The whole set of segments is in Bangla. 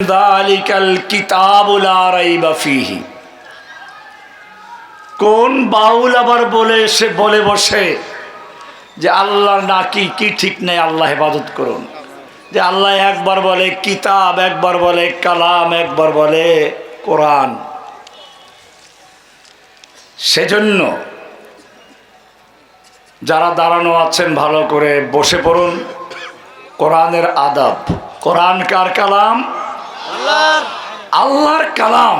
যালিকাল কিতাবু লা রাইবা ফীহি। কোন বাউল আবার বলে বসে যে আল্লাহ নাকি কি ঠিক নেই, আল্লাহ ইবাদত করুন। যে আল্লাহ একবার বলে কিতাব, একবার বলে কালাম, একবার বলে কোরআন। সেজন্য যারা দাঁড়ানো আছেন ভালো করে বসে পড়ুন। কোরআনের আদাব। কোরআন কার কালাম? আল্লাহর কালাম।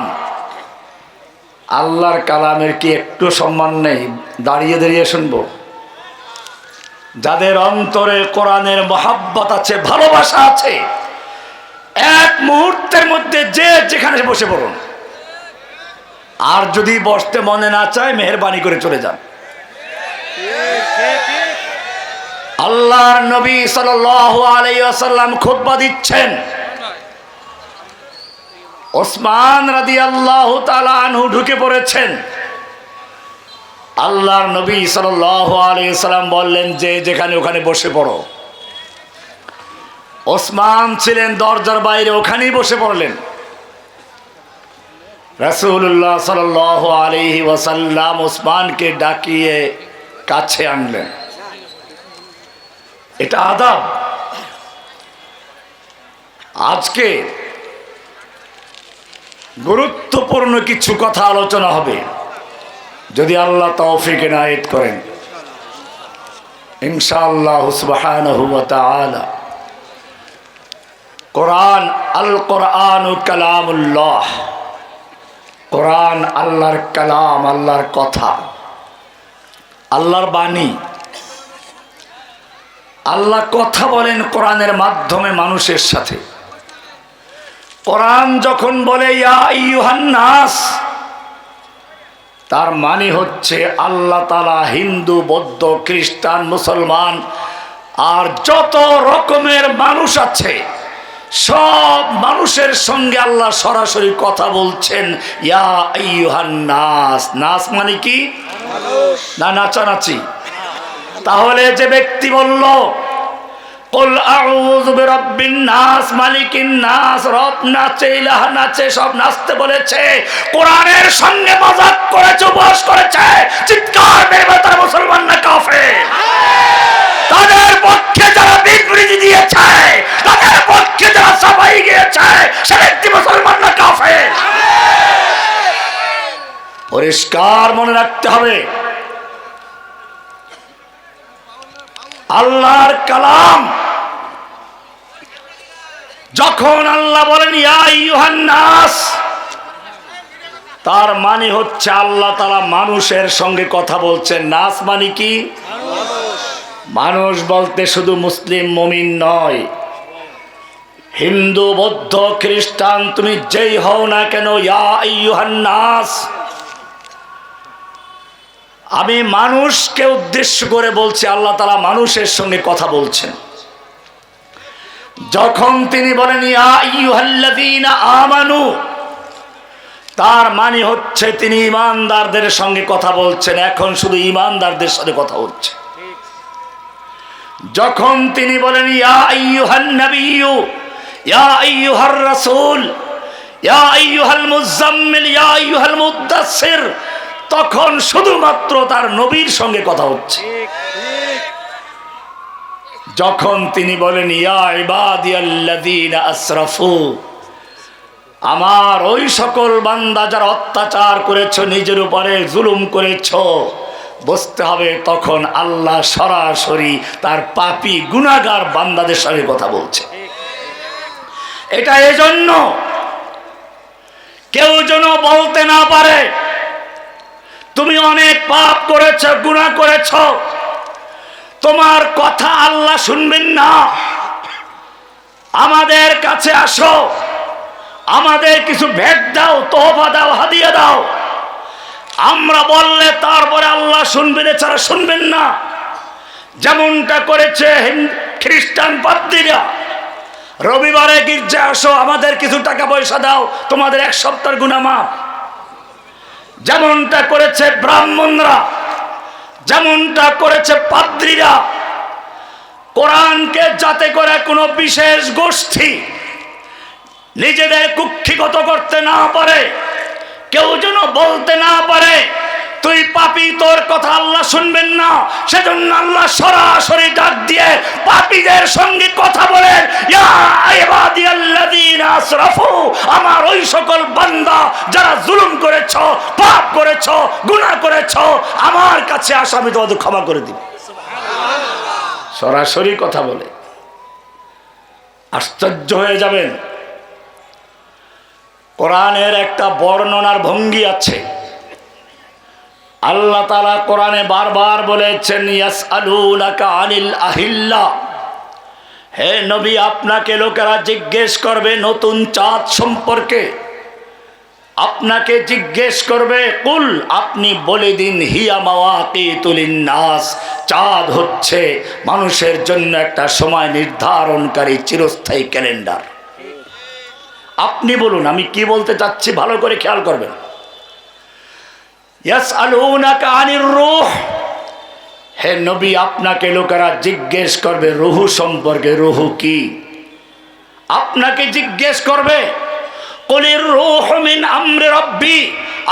আল্লাহর কালামের কি একটু সম্মান নেই? দাঁড়িয়ে দাঁড়িয়ে শুনবো। যাদের অন্তরে কোরআনের মহাব্বত আছে, ভালোবাসা আছে, এক মুহূর্তের মধ্যে যে যেখানে বসে পড়ুন। আর যদি বসতে মনে না চায় মেহেরবানি করে চলে যান। আল্লাহর নবী সাল্লাল্লাহু আলাইহি ওয়াসাল্লাম খুতবা দিচ্ছেন। ওসমান রাদিয়াল্লাহু তাআলা আনহু ঢুকে পড়েছেন। আল্লাহর নবী সাল্লাল্লাহু আলাইহি ওয়াসাল্লাম বললেন যে যেখানে ওখানে বসে পড়ো। ওসমান ছিলেন দরজার বাইরে, ওখানেই বসে পড়লেন। রাসূলুল্লাহ সাল্লাল্লাহু আলাইহি ওয়াসাল্লাম ওসমানকে ডাকিয়ে কাছে আনলেন। এটা আদব। আজকে গুরুত্বপূর্ণ কিছু কথা আলোচনা হবে, যদি আল্লাহ তৌফিক এনায়েত করেন ইনশাআল্লাহ সুবহানাহু ওয়া তাআলা। কোরআন, আল কোরআনু কালামুল্লাহ। কোরআন আল্লাহর কালাম, আল্লাহর কথা, আল্লাহর বাণী। আল্লাহ কথা বলেন কোরআনের মাধ্যমে মানুষের সাথে। কোরআন যখন বলে ইয়া আইয়ুহান নাস, তার মানে হচ্ছে আল্লাহ তাআলা হিন্দু, বৌদ্ধ, খ্রিস্টান, মুসলমান আর যত রকমের মানুষ আছে সব মানুষের সঙ্গে আল্লাহ সরাসরি কথা বলছেন। ইয়া আইয়ুহান নাস। নাস মানে কি? না নাচানাচি। তাহলে যে ব্যক্তি বলল কুল আউযু বিরাব্বিন নাস, মালিকিন নাস, রব নাচে, ইলাহ নাচে, সব নাচতে বলেছে, কোরআনের সঙ্গে মজাক করেছে, উপহাস করেছে, চিৎকার মেরে তারা মুসলমান না কাফের? তাদের পক্ষে যারা বিবৃতি দিয়েছে, তাদের পক্ষে যারা সাফাই গিয়েছে, সে ব্যক্তি মুসলমান না কাফের? পরিষ্কার মনে রাখতে হবে। আল্লাহর কালাম যখন আল্লাহ বলেন ইয়া আইয়ুহান নাস, তার মানে হচ্ছে আল্লাহ তাআলা মানুষের সঙ্গে কথা বলছেন। নাস মানে কি? মানুষ বলতে শুধু মুসলিম মুমিন নয়, হিন্দু, বৌদ্ধ, খ্রিস্টান, তুমি যেই হও না কেন, ইয়া আইয়ুহান নাস। আমি মানুষকে উদ্দেশ্য করে বলছি, আল্লাহ তাআলা মানুষের সঙ্গে কথা বলছেন। যখন তিনি বলেন ইয়া আইয়ুহাল্লাযীনা আমানু, তার মানে হচ্ছে তিনি ঈমানদারদের সঙ্গে কথা বলছেন। এখন শুধু ঈমানদারদের সাথে কথা হচ্ছে। যখন তিনি বলেন ইয়া আইয়ুহান নাবিয়্যু, ইয়া আইয়ুহার রাসূল, ইয়া আইয়ুহাল মুযাম্মিল, ইয়া আইয়ুহাল মুদ্দাসসির, তখন শুধুমাত্র তার নবীর সঙ্গে কথা হচ্ছে। যখন তিনি বলেন ইয়া ইবাদিয়াল্লাযীনা আসরাফু, আমার ওই সকল বান্দা যারা অত্যাচার করেছো, নিজের উপরে জুলুম করেছো, বুঝতে হবে তখন আল্লাহ সরাসরি তার পাপী গুনাহগার বান্দাদের সঙ্গে কথা বলছে। এটা এজন্য কেউ যেন বলতে না পারে তুমি অনেক পাপ করেছো, গুনাহ করেছো, তোমার কথা আল্লাহ শুনবেন না। আমাদের কাছে আসো, আমাদের কিছু ভেট দাও, তোহফা দাও, হাদিয়া দাও। আমরা বললে তারপরে আল্লাহ শুনবেন, এছাড়া শুনবেন না। যেমনটা করেছে খ্রিস্টান পাদ্রীরা, রবিবারে গির্জা আসো, আমাদের কিছু টাকা পয়সা দাও, তোমাদের এক সপ্তাহের গুনাহ মাফ। যেমনটা করেছে ব্রাহ্মণরা, যেমনটা করেছে পাদ্রীরা, কোরআনকে যাতে করে কোনো বিশেষ গোষ্ঠী নিজেদের কুক্ষিগত করতে না পারে, কেউ যেন বলতে না পারে তুই পাপী, তোর কথা আল্লাহ শুনবেন না। সেজন্য আল্লাহ সরাসরি ডাক দিয়ে পাপীদের সঙ্গে কথা বলেন, ইয়া ইবাদিয়াল্লাযীনা আসরাফু, আমার ওই সকল বান্দা যারা জুলুম করেছো, পাপ করেছো, গুনাহ করেছো, আমার কাছে আসো, আমি তোমাদের ক্ষমা করে দিব। সরাসরি কথা বলে, আশ্চর্য হয়ে যাবেন। কোরআনের একটা বর্ণনার ভঙ্গি আছে। আল্লাহ তাআলা কোরআনে বারবার বলেছেন, ইয়াসআলুনাকা আনিল আহিল্লা, হে নবী আপনাকে লোকেরা জিজ্ঞেস করবে নতুন চাঁদ সম্পর্কে, আপনাকে জিজ্ঞেস করবে, কুল আপনি বলে দিন, হিয়া মাওয়াকিতুল লিন্নাস, চাঁদ হচ্ছে মানুষের জন্য একটা সময় নির্ধারণকারী চিরস্থায়ী ক্যালেন্ডার। আপনি বলুন আমি কি বলতে চাচ্ছি, ভালো করে খেয়াল করবেন। ইয়াসআলুনাকা আনির রূহ, হে নবী আপনাকে লোকেরা জিজ্ঞেস করবে রূহ সম্পর্কে, রূহ কি? আপনাকে জিজ্ঞেস করবে, কুলির রূহু মিন আমরি রাব্বি,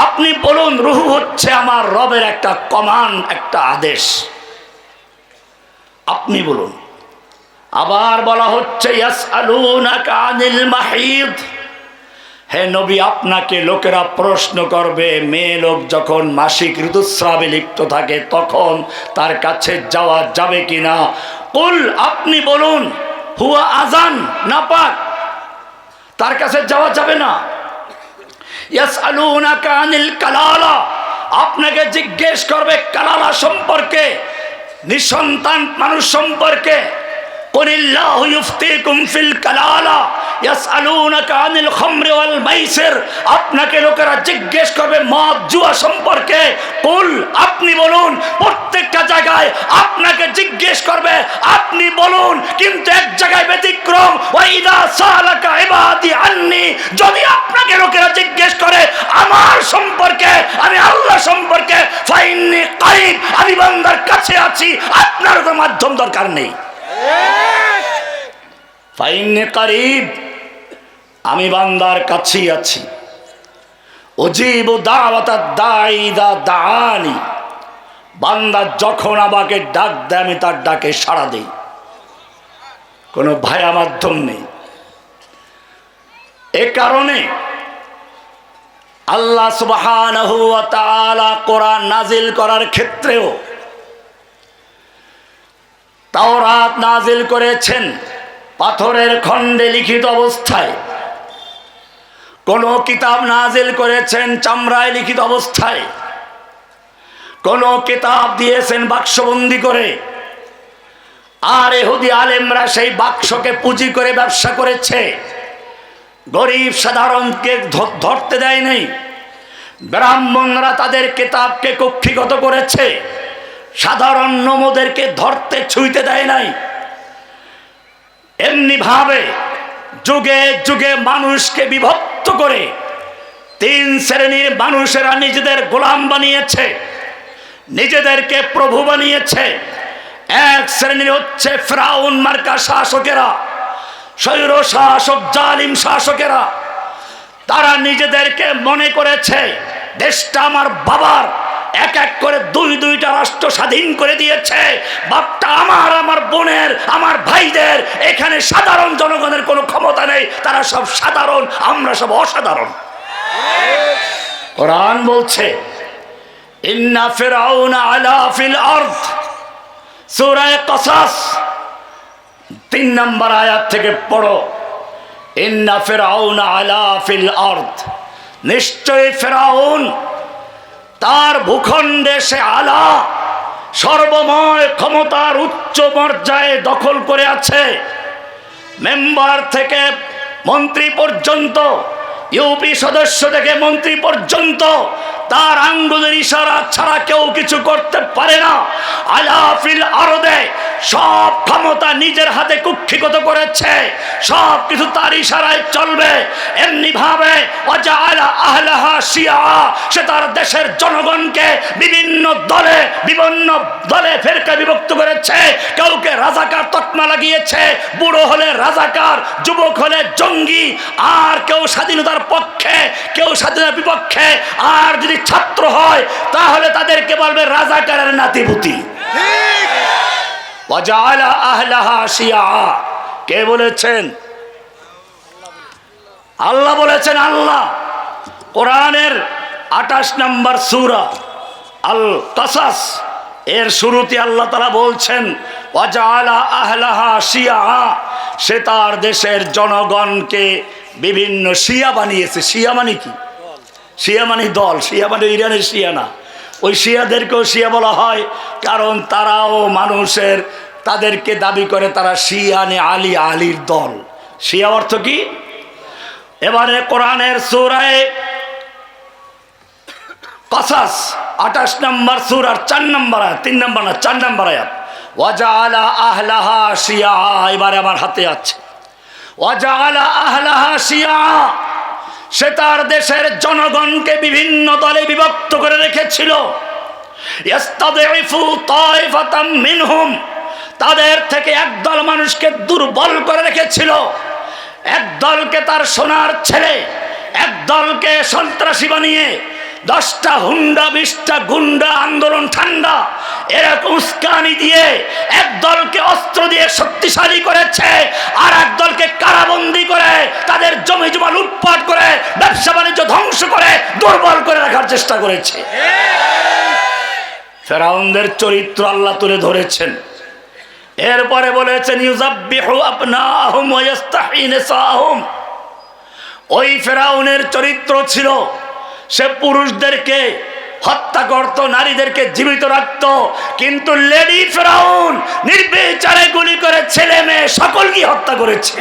আপনি বলুন রূহ হচ্ছে আমার রবের একটা কমান্ড, একটা আদেশ, আপনি বলুন। আবার বলা হচ্ছে ইয়াসআলুনাকা আনিল মাহিদ, হে নবী আপনাকে লোকেরা প্রশ্ন করবে মেয়ে লোক যখন মাসিক ঋতুস্রাবে লিপ্ত থাকে তখন তার কাছে যাওয়া যাবে কিনা? কুল আপনি বলুন হুয়া আযান, নাপাক, তার কাছে যাওয়া যাবে না। ইয়াসআলুনাকা আনিল কালালা, আপনাকে জিজ্ঞেস করবে কালালা সম্পর্কে, নিঃসন্তান মানুষ সম্পর্কে। কুলিল্লাহু ইফতিকুম ফিল কালালা ইয়াসআলুনাকা আনিল খামরি ওয়াল মাইসির, আপনাকে লোকেরা জিজ্ঞেস করবে মদ জুয়া সম্পর্কে। কুল আপনি বলুন, প্রত্যেকটা জায়গায় আপনাকে জিজ্ঞেস করবে, আপনি বলুন, কিন্তু এক জায়গায় ব্যতিক্রম। ওয়া ইযা সালাকা ইবাদি আন্নি, যদি আপনাকে লোকেরা জিজ্ঞেস করে আমার সম্পর্কে, আমি আল্লাহ সম্পর্কে, ফাইন্নী কারিব, আমি বান্দার কাছে আছি, আপনার কোনো মাধ্যম দরকার নেই। ফাইন্নী কারিব, আমি বান্দার কাছেই আছি। উজিবু দাওয়াতাদ দাঈ ইযা দাআনি, বান্দা যখন আমাকে ডাক দেয় আমি তার ডাকে সাড়া দেই, কোনো ভায়া মাধ্যম নেই। এ কারণে আল্লাহ সুবহানাহু ওয়া তাআলা কোরআন নাজিল করার ক্ষেত্রেও তাওরাত নাজিল করেছেন পাথরের খণ্ডে লিখিত অবস্থায়, কোন কিতাব নাজিল করেছেন চামড়ায় লিখিত অবস্থায়, কোন কিতাব দিয়েছেন বাক্সবন্দি করে। আর ইহুদি আলেমরা সেই বাক্সকে পুঁজি করে ব্যবসা করেছে, গরিব সাধারণকে ধরতে দেয় নাই। ব্রাহ্মণরা তাদের কিতাবকে কক্ষিগত করেছে, সাধারণ নমদেরকে ধরতে ছুঁইতে দেয় নাই। এমনি ভাবে যুগে যুগে মানুষকে বিভক্ত করে তিন শ্রেণীর মানুষেরা নিজেদের গোলাম বানিয়েছে, নিজেদেরকে প্রভু বানিয়েছে। এক শ্রেণীর হচ্ছে ফিরাউন মার্কা শাসকেরা, স্বৈর শাসক, জালিম শাসকেরা। তারা নিজেদেরকে মনে করেছে দেশটা আমার বাবার, এক এক করে দুই দুইটা রাষ্ট্র স্বাধীন করে দিয়েছে, বাপটা আমার, আমার বোনের, আমার ভাইদের, এখানে সাধারণ জনগণের কোনো ক্ষমতা নেই, তারা সব সাধারণ, আমরা সব অসাধারণ। কোরআন বলছে ইন্না ফিরআউনা আলা ফিল আরদ, সূরা কসাস 3 নম্বর আয়াত থেকে পড়ো। ইন্না ফিরআউনা আলা ফিল আরদ, নিশ্চয়ই ফিরআউন তার ভূখণ্ডে সে আলা, সর্বময় ক্ষমতার উচ্চ পর্যায়ে দখল করে আছে। মেম্বার থেকে মন্ত্রী পর্যন্ত ইউপি সদস্য থেকে মন্ত্রী পর্যন্ত তার আঙ্গুলের ইশারা ছাড়া কেউ কিছু করতে পারে না। আলাফিল আরদে সব ক্ষমতা নিজের হাতে কুক্ষিগত করেছে, সব কিছু তার ইশারায় চলবে। এমনি ভাবে ওয়াজআলা আহলাহা শিয়া, সে তার দেশের জনগণকে বিভিন্ন দলে ফেরকা বিভক্ত করেছে। কাউকে রাজাকার তকমা লাগিয়েছে, বুড়ো হলে রাজাকার, যুবক হলে জঙ্গি, আর কেউ স্বাধীনতার পক্ষে, কেউ স্বাধীনতার বিপক্ষে, আর যদি ছাত্র হয় তাহলে তাদেরকে বলবে রাজাকারের নাতিপুতি। ওয়াজআলা আহলাহা শিয়া, কে বলেছেন? আল্লাহ বলেছেন। আল্লাহ কোরআনের 28 নম্বর সূরা আল কাসাস এর শুরুতে আল্লাহ তাআলা বলছেন ওয়াজআলা আহলাহা শিয়া, সে তার দেশের জনগণকে বিভিন্ন শিয়া বানিয়েছে। শিয়া মানে কি? শিয়া মানে দল, শিয়া মানে ইরানের শিয়া না। ওই শিয়াদেরকেও শিয়া বলা হয় কারণ তারাও মানুষের, তাদেরকে দাবি করে তারা শিয়ানে আলী, আলীর দল। শিয়া অর্থ কি? এবারে কোরআনের সূরায়ে কাসাস 28 নম্বর সূরার 4 নম্বর আয়াত, 3 নম্বর না 4 নম্বর আয়াত, ওয়াজআলা আহলাহা শিয়া। এবারে আমার হাতে আছে ওয়াজআলা আহলাহা শিয়া, সে তার দেশের জনগণকে বিভিন্ন দলে বিভক্ত করে রেখেছিল। ইস্তাদঈফু তাইফাতাম মিনহুম, তাদের থেকে একদল মানুষকে দুর্বল করে রেখেছিল। একদলকে তার সোনার ছেলে, একদলকে সন্ত্রাসী বানিয়ে 10টা হুন্ডা 20টা গুন্ডা আন্দোলন ঠান্ডা এরকম উস্কানি দিয়ে একদলকে অস্ত্র দিয়ে শক্তিশালী করেছে, আর একদলকে কারাবন্দি করে তাদের জমি জমা লুটপাট করে ব্যবসা বাণিজ্য ধ্বংস করে দুর্বল করে রাখার চেষ্টা করেছে। ফেরাউনদের চরিত্র আল্লাহ তুলে ধরেছেন। এরপরে বলেছেন ইউযাব্বিহু আবনাআহুম ওয়া ইস্তাহয়ী নিসাআহুম। ওই ফেরাউনের চরিত্র ছিল সে পুরুষদেরকে হত্যা করত, নারীদেরকে জীবিত রাখত, কিন্তু লেডি ফেরাউন নির্বিচারে গুলি করে ছেলে মেয়ে সকলকে হত্যা করেছে।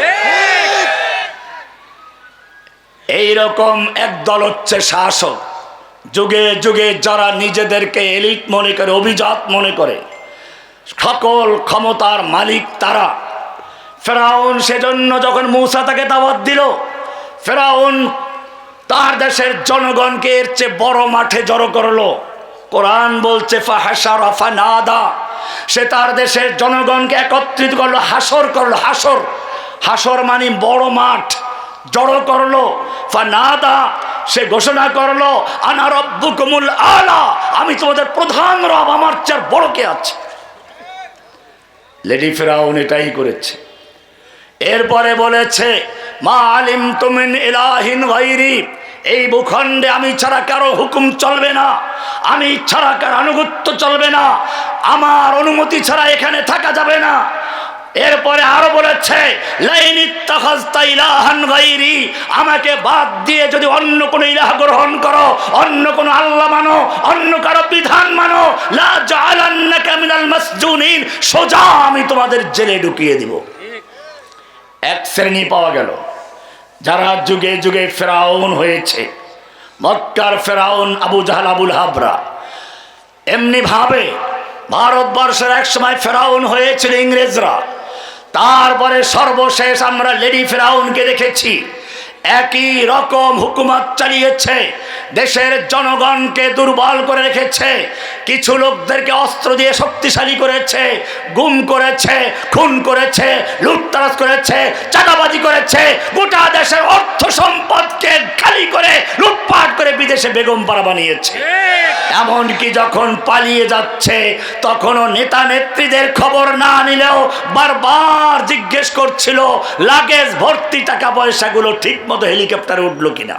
এইরকম একদল হচ্ছে শাসক, যুগে যুগে যারা নিজেদেরকে এলিট মনে করে, অভিজাত মনে করে, সকল ক্ষমতার মালিক তারা। ফেরাউন সেজন্য যখন মূসা তাকে দাওয়াত দিল, ফেরাউন তার দেশের জনগণকে এর চেয়ে বড় মাঠে জড়ো করলো। কোরআন বলছে ফাহাশারা ফানাদা, সে তার দেশের জনগণকে একত্রিত করলো, হাসর করলো। হাসর, হাসর মানে বড় মাঠ, জড়ো করলো। ফানাদা, সে ঘোষণা করলো আনা রব্বুকুমুল আলা, আমি তোমাদের প্রধান রব, আমার চেয়ে বড় কে আছে? লেডি ফেরাউন এটাই করেছে। এরপরে বলেছে মা আলিমতু মিন ইলাহিন গায়রি, এই ভূখণ্ডে আমি ছাড়া কারো হুকুম চলবে না, আমি ছাড়া কারো আনুগত্য চলবে না, আমার অনুমতি ছাড়া এখানে থাকা যাবে না। এরপরে আরো বলেছে লাইন ইত্তাখাযতা ইলাহান গায়রি, আমাকে বাদ দিয়ে যদি অন্য কোনো ইলাহ গ্রহণ করো, অন্য কোনো আল্লাহ মানো, অন্য কারো বিধান মানো, লা জাআলান্নাকা মিনাল মাসজুনিন, সোজা আমি তোমাদের জেলে ঢুকিয়ে দিব। এক শ্রেণী পাওয়া গেল যারা যুগে যুগে ফেরাউন হয়েছে। মক্কার ফেরাউন আবু জাহল, আবুল হাবরা। এমনি ভাবে ভারতবর্ষের এক সময় ফেরাউন হয়েছিল ইংরেজরা। তারপরে সর্বশেষ আমরা লেডি ফেরাউনকে দেখেছি, একই রকম হুকুমত চালিয়েছে, দেশের জনগণকে দুর্বল করে রেখেছে, কিছু লোকদেরকে অস্ত্র দিয়ে শক্তিশালী করেছে, গুম করেছে, খুন করেছে, লুটতরাজ করেছে, চাঁদাবাজি করেছে, গোটা দেশের অর্থ সম্পদকে খালি করে লুটপাট করে বিদেশে বেগম পাড়া বানিয়েছে। এমনকি যখন পালিয়ে যাচ্ছে তখনও নেতা নেত্রীদের খবর না নিলেও বারবার জিজ্ঞেস করছিল লাগেজ ভর্তি টাকা পয়সাগুলো ঠিক মতো হেলিকপ্টারে উঠলো কিনা।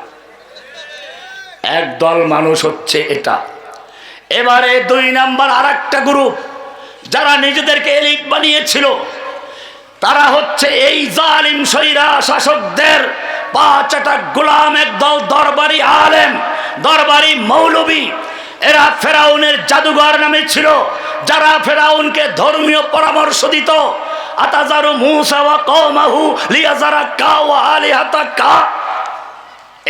একদল মানুষ হচ্ছে এটা। এবারে 2 নাম্বার আর একটা গ্রুপ যারা নিজেদেরকে এলিট বানিয়েছিল, তারা হচ্ছে এই জালিম সৈরা শাসকদের 5টা গোলাম, একদল দরবারি আলেম, দরবারি মৌলবী। এরা ফেরাউনের জাদুঘর নামে ছিল, যারা ফেরাউনকে ধর্মীয় পরামর্শ দিত। আতাজারু মূসা ওয়া কওমাহু লিয়াযারাকা ওয়া আলিহাতাকা,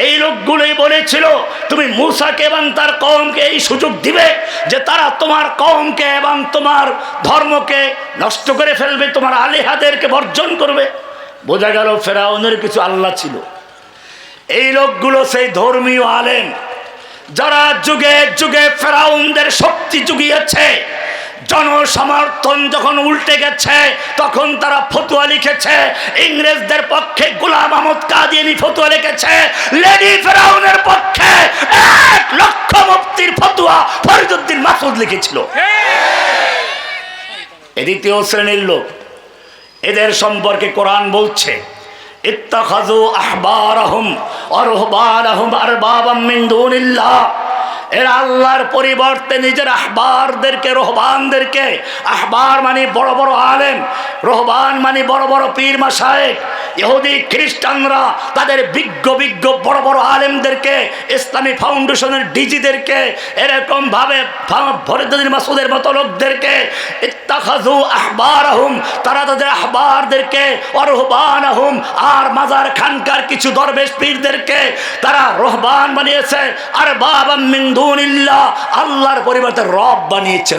এই লোকগুলোই বলেছিল তুমি মূসাকে এবং তার কওমকে এই সুযোগ দিবে যে তারা তোমার কওমকে এবং তোমার ধর্মকে নষ্ট করে ফেলবে, তোমার আলিহাদেরকে বর্জন করবে। বোঝা গেল ফেরাউনের কিছু আল্লাহ ছিল। এই লোকগুলো সেই ধর্মীয় আলেম যারা যুগে যুগে ফেরাউনদের শক্তি জুগিয়েছে। জনসমর্থন যখন উল্টে গেছে তখন তারা ফতোয়া লিখেছে। ইংরেজদের পক্ষে গোলাম আহমদ কাদিয়ানী ফতোয়া লিখেছে, লেডি ফেরাউনের পক্ষে 1 লক্ষ মুফতির ফতোয়া ফরিদউদ্দিন মাসউদ লিখেছিল। এ দ্বিতীয় শ্রেণীর লোক। এদের সম্পর্কে কোরআন বলছে ইত্তাখাযু আহবারাহুম ওয়া রুহবানাহুম আরবাবাম মিন দুনিল্লাহ। এরা আল্লাহর পরিবর্তে নিজের আহবারদেরকে, রহবানদেরকে, আহবার মানে বড় বড় আলেম, রহবান মানে বড় বড় পীর মাশায়েখ, ইহুদি খ্রিস্টানরা তাদের বিজ্ঞ বড় বড় আলেমদেরকে, ইসলামী ফাউন্ডেশনের ডিজিদেরকে, এরকম ভাবে ফরিদউদ্দিন মাসউদের মতো লোকদেরকে ইত্তাখাযু আহবারাহুম, তারা তাদের আহবারদেরকে, ওয়া রুহবানাহুম, আর মাজার খানকার কিছু দরবেশ পীরদেরকে তারা রহবান বানিয়েছে, আর বাবাম মিন দুনিল্লাহ, আল্লাহর পরিবর্তে রব বানিয়েছে।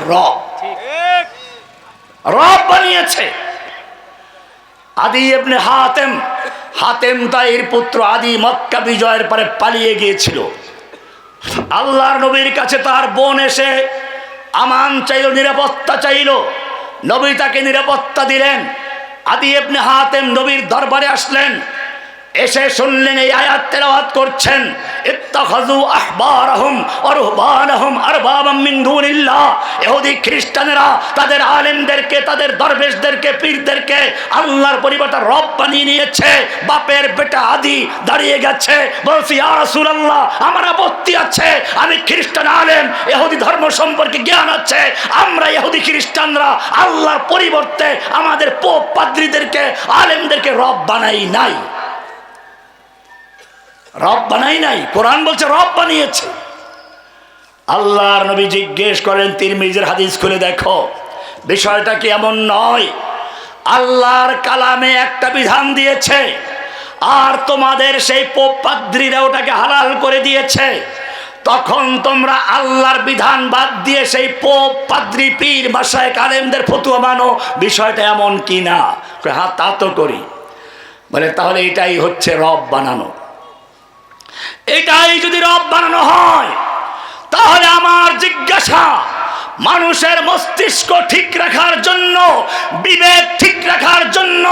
রব বানিয়েছে। আদি ইবনে হাতেম তাইর পুত্র আদি মক্কা বিজয়ের পরে পালিয়ে গিয়েছিল। আল্লাহর নবীর কাছে তার বোন এসে আমান চাইল, নিরাপত্তা চাইল। নবী তাকে নিরাপত্তা দিলেন। আদি ইবনে হাতেম নবীর দরবারে আসলেন, এসে শুনলেন এই আয়াত তেলাওয়াত করছেন ইত্তাখাযু আহবারাহুম ওয়া রুহবানাহুম আরবাবাম মিন দুনিল্লাহ। ইহুদি খ্রিস্টানেরা তাদের আলেমদেরকে, তাদের দরবেশদেরকে, পীরদেরকে আল্লাহর পরিবর্তে রব বানিয়ে নিয়েছে। বাপের বেটা আদি দাঁড়িয়ে গেছে, বলছে ইয়া রাসূলুল্লাহ আমার আপত্তি আছে, আমি খ্রিস্টান আলেম, ইহুদি ধর্ম সম্পর্কে জ্ঞান আছে, আমরা ইহুদি খ্রিস্টানরা আল্লাহর পরিবর্তে আমাদের পোপ পাদ্রীদেরকে, আলেমদেরকে রব বানাই নাই। রব বানাই নাই, কোরআন বলছে রব বানিয়েছে। আল্লাহর নবী জিজ্ঞেস করেন, তিরমিজির হাদিস খুলে দেখো, বিষয়টা কি এমন নয়? আল্লাহর কালামে একটা বিধান দিয়েছে আর তোমাদের সেই পোপ পাদ্রীরা ওটাকে হালাল করে দিয়েছে, তখন তোমরা আল্লাহর বিধান বাদ দিয়ে সেই পোপ পাদ্রী পীর মাশায়েখ আলেমদের ফতোয়া মানো, বিষয়টা এমন কি না? হ্যাঁ তা তো করি। বলে তাহলে এটাই হচ্ছে রব বানানো। এটাই যদি রব বানানো হয় তাহলে আমার জিজ্ঞাসা, মানুষের মস্তিষ্ক ঠিক রাখার জন্য, বিবেক ঠিক রাখার জন্য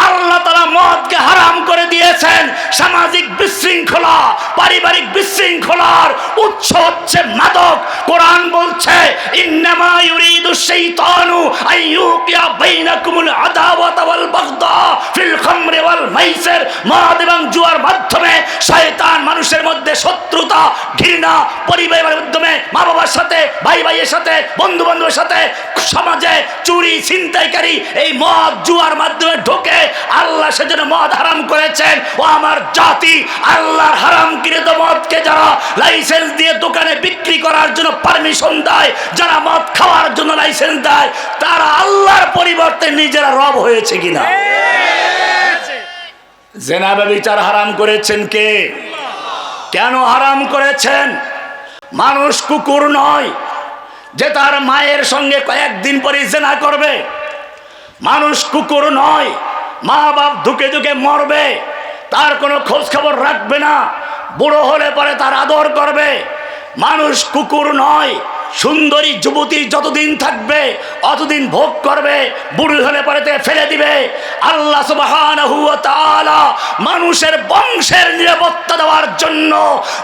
আল্লাহ তাআলা মদকে হারাম করে দিয়েছেন। সামাজিক বিশৃঙ্খলা, পারিবারিক বিশৃঙ্খলার উৎস হচ্ছে মাদক। কোরআন বলছে ইন্নামা ইউরিদু শাইতানু আইয়ুকিয়া বাইনাকুমুল আদাওয়াতা ওয়াল বাগদা ফিল খামরি ওয়াল মাইসির। মদ এবং জুয়ার মাধ্যমে শয়তান মানুষের মধ্যে শত্রুতা, ঘৃণা, পরিবারের মাধ্যমে মা বাবার সাথে, ভাই ভাইয়ের সাথে, বন্ধু বান্ধবের সাথে, সমাজে চুরি ছিনতাইকারী এই মদ জুয়ার মাধ্যমে ঢোকে। আল্লাহ সেজন্য মদ হারাম করেছেন। ও আমার জাতি, আল্লাহর হারামকৃত মদকে যারা লাইসেন্স দিয়ে দোকানে বিক্রি করার জন্য পারমিশন দেয়, যারা মদ খাওয়ার জন্য লাইসেন্স দেয়, তারা আল্লাহর পরিবর্তে নিজেরা রব হয়েছে কিনা? জেনা ব্যভিচার হারাম করেছেন কে? কেন হারাম করেছেন? মানুষ কুকুর নয় যে তার মায়ের সঙ্গে কয়েকদিন পরে জেনা করবে। মানুষ কুকুর নয়, মা বাপ ধুকে ধুকে মরবে, তার কোনো খোঁজ খবর রাখবে না, বুড়ো হলে পরে তার আদর করবে। মানুষ কুকুর নয়, সুন্দরী যুবতী যতদিন থাকবে অতদিন ভোগ করবে, বুড়ি হলে পরে তাকে ফেলে দিবে। আল্লাহ সুবহানাহু ওয়া তাআলা মানুষের বংশের নিরাপত্তা দেওয়ার জন্য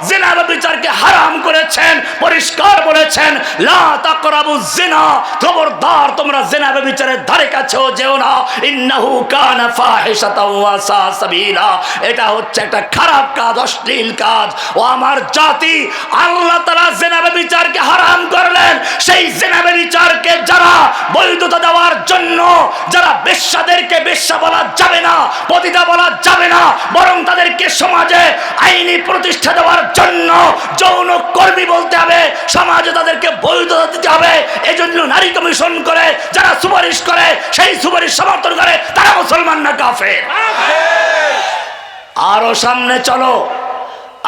জিনা ব্যভিচারকে হারাম করেছেন, পরিষ্কার বলেছেন লা তাকরাবুজ জিনা, খবরদার তোমরা জিনা ব্যভিচারের ধারে কাছেও যেও না, ইন্নাহু কানা ফাহিশাতাও ওয়া সা সাবিলা। এটা হচ্ছে একটা খারাপ কাজ, অশ্লীল কাজ। ও আমার জাতি, আল্লাহ তাআলা জিনা ব্যভিচারকে হারাম করলেন। সেই জিনা ব্যভিচারকে যারা বৈধতা দেওয়ার জন্য, যারা বেশ্যাদেরকে বেশ্যা বলা যাবে না, পতিতা বলা যাবে না, বরং তাদেরকে সমাজে আইনি প্রতিষ্ঠা দেওয়ার জন্য যৌন কর্মী বলতে হবে, সমাজে তাদেরকে বৈধতা দিতে হবে। এজন্য নারী কমিশন করে যারা সুপারিশ করে, সেই সুপারিশ সমর্থন করে, তারা মুসলমান না কাফের? আরো সামনে চলো,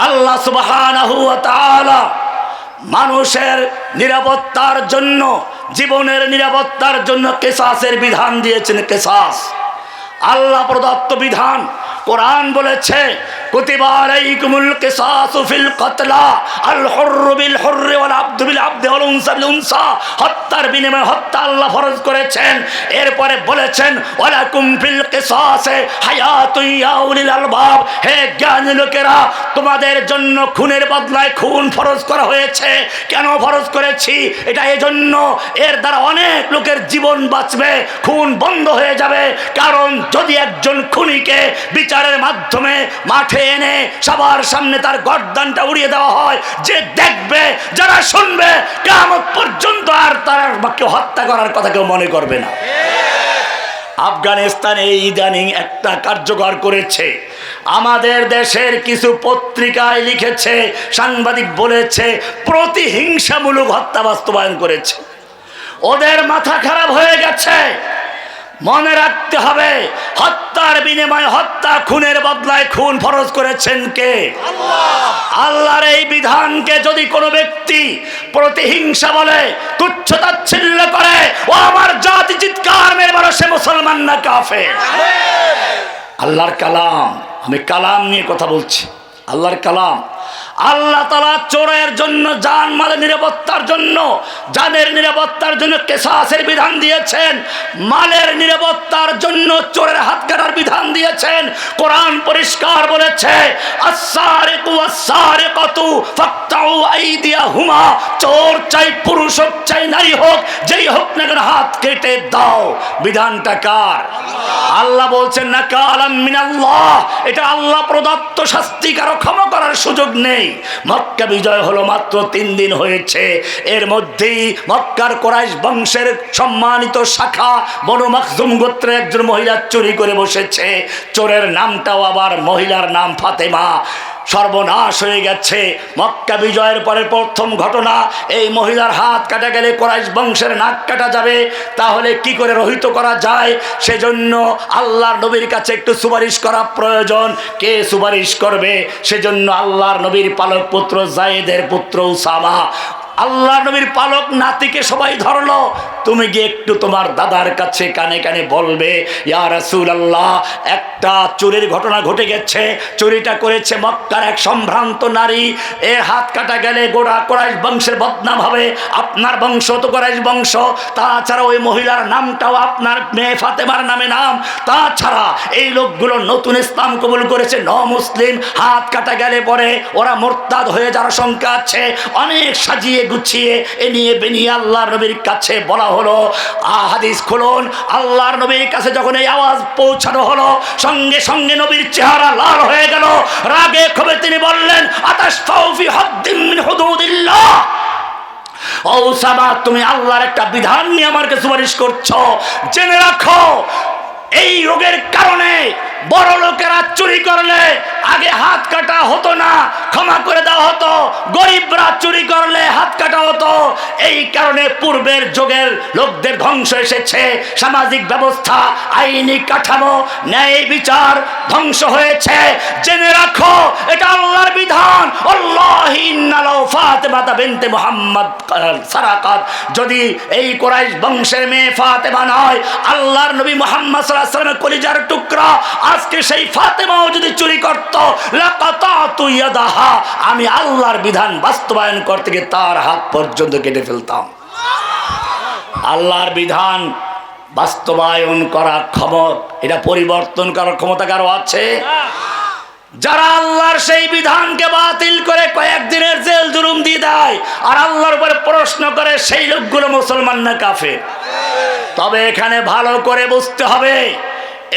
আল্লাহ সুবহানাহু ওয়া তাআলা মানুষের নিরাপত্তার জন্য, জীবনের নিরাপত্তার জন্য কিসাসের বিধান দিয়েছেন। কিসাস আল্লাহ প্রদত্ত বিধান। কোরআন বলেছে কুতিবা আলাইকুমুল কিসাসু ফিল কতলা, আল হুররু বিল হুররি ওয়াল আবদু বিল আবদি ওয়াল উনসা বিল উনসা। হত্যার বিনিময়ে হত্যা আল্লাহ ফরজ করেছেন। এরপরে বলেছেন ওয়ালাকুম ফিল কিসাসে হায়াতুন ইয়া উলিল আলবাব, হে জ্ঞানী লোকেরা, তোমাদের জন্য খুনের বদলায় খুন ফরজ করা হয়েছে। কেন ফরজ করেছি? এটা এজন্য, এর দ্বারা অনেক লোকের জীবন বাঁচবে, খুন বন্ধ হয়ে যাবে। কারণ যদি একজন খুনিকে বিচারের মাধ্যমে মাঠে এনে সবার সামনে তার গর্দানটা উড়িয়ে দেওয়া হয়, যে দেখবে, যারা শুনবে, কিয়ামত পর্যন্ত আর তার কেউ হত্যা করার কথা কেউ মনে করবে না। আফগানিস্তানে ইদানিং একটা কার্যকর করেছে। আমাদের দেশের কিছু পত্রিকায় লিখেছে, সাংবাদিক বলেছে প্রতিহিংসামূলক হত্যা বাস্তবায়ন করেছে। ওদের মাথা খারাপ হয়ে গেছে। মনে রাখতে হবে, হত্যার বিনিময়ে হত্যা, খুনের বদলায় খুন ফরজ করেছেন কে? আল্লাহ। আল্লাহর এই বিধানকে যদি কোনো ব্যক্তি প্রতিহিংসা বলে, তুচ্ছ-তাচ্ছিল্য করে, ও আমার জাতি চিৎকার মেরে বলে সে মুসলমান না কাফের। আল্লাহর কালাম, আমি কালাম নিয়ে কথা বলছি, আল্লাহর কালাম। আল্লাহ তাআলা চোরের জন্য, জানমালের নিরাপত্তার জন্য, জানের নিরাপত্তার জন্য কিসাসের বিধান দিয়েছেন। মালের নিরাপত্তার জন্য চোরের হাত কাটার বিধান দিয়েছেন। কোরআন পরিষ্কার বলেছে আস-সারিকু ওয়াস-সারিকাতু ফাকতাউ আইদিয়াহুমা, চোর চাই পুরুষ হোক চাই নারী হোক, যেই হোক না কেন হাত কেটে দাও। বিধানটা কার? আল্লাহ বলছেন না কালাম মিনাল্লাহ, এটা আল্লাহ প্রদত্ত শাস্তি, কারো ক্ষমা করার সুযোগ নেই। মক্কা বিজয় হলো মাত্র 3 দিন হয়েছে। এর মধ্যেই মক্কার কুরাইশ বংশের সম্মানিত শাখা বনু মাখজুম গোত্রের একজন মহিলা চুরি করে বসেছে। চোরের নামটাও আবার মহিলার নাম ফাতেমা। সর্বনাশ হয়ে গেছে। মক্কা বিজয়ের পরে প্রথম ঘটনা, এই মহিলার হাত কাটা গেলে কুরাইশ বংশের নাক কাটা যাবে, তাহলে কি করে রহিত করা যায়? সেজন্য আল্লাহর নবীর কাছে একটু সুপারিশ করা প্রয়োজন। কে সুপারিশ করবে? সেজন্য আল্লাহর নবীর পালক পুত্র যায়েদের পুত্র উসামা, আল্লাহর নবীর পালক নাতিকে সবাই ধরলো। তুমি গিয়ে একটু তোমার দাদার কাছে কানে কানে বলবে, ইয়া রাসূলুল্লাহ, একটা চুরির ঘটনা ঘটে গেছে। চুরিটা করেছে মক্কার এক সম্ভ্রান্ত নারী। এর হাত কাটা গেলে গোড়া কুরাইশ বংশের বদনাম হবে। আপনার বংশ তো কুরাইশ বংশ, তাছাড়া ওই মহিলার নামটাও আপনার মেয়ে ফাতেমার নামে নাম। তাছাড়া এই লোকগুলো নতুন ইসলাম কবুল করেছে, মুসলিম। হাত কাটা গেলে পরে ওরা মুরতাদ হয়ে যাওয়ার আশঙ্কা আছে। অনেক সাজিয়ে গুছিয়ে এ নিয়ে বেনিয়ে আল্লাহর নবীর কাছে বলা হলো। হাদিস খুলুন, আল্লাহর নবীর কাছে যখন এই আওয়াজ পৌঁছানো হলো, সঙ্গে সঙ্গে নবীর চেহারা লাল হয়ে গেল। রাগে ক্ষোভে তিনি বললেন, আতাশফাউ ফি হাদ্দিন মিন হুদুদিল্লাহ, ও উসামা, তুমি আল্লাহর একটা বিধান নিয়ে আমার কাছে সুপারিশ করছো। জেনে রাখো, এই রোগের কারণে বড় লোকেরা চুরি করলে আগে হাত কাটা হতো না, ক্ষমা করে দেওয়া হতো। গরিবরা চুরি করলে হাত কাটা হতো। এই কারণে পূর্বের যুগের লোকদের ধ্বংস এসেছে। সামাজিক ব্যবস্থা, আইনি কাঠামো, ন্যায় বিচার ধ্বংস হয়েছে। জেনে রাখো, এটা আল্লাহর বিধান। আল্লাহি ইন্নালাউ ফাতেমাতা বিনতে মুহাম্মদ সারাকাত, যদি এই কুরাইশ বংশের মেয়ে ফাতেমা নয়, আল্লাহর নবী মুহাম্মদ সাল্লাল্লাহু আলাইহি ওয়াসাল্লামের কলিজার টুকরা, আজকে সেই ফাতেমাও যদি চুরি করত, লাকাতাতু ইয়াদাহা, আমি আল্লাহর বিধান বাস্তবায়ন করতে গিয়ে তার হাত পর্যন্ত কেটে ফেলতাম। আল্লাহর বিধান বাস্তবায়ন করা ক্ষমতা, এটা পরিবর্তন করার ক্ষমতা কারো আছে? যারা আল্লাহর সেই বিধানকে বাতিল করে কয়েকদিনের জেল জুলুম দিয়ে দেয় আর আল্লাহর উপরে প্রশ্ন করে, সেই লোকগুলো মুসলমান না কাফের? তবে এখানে ভালো করে বুঝতে হবে,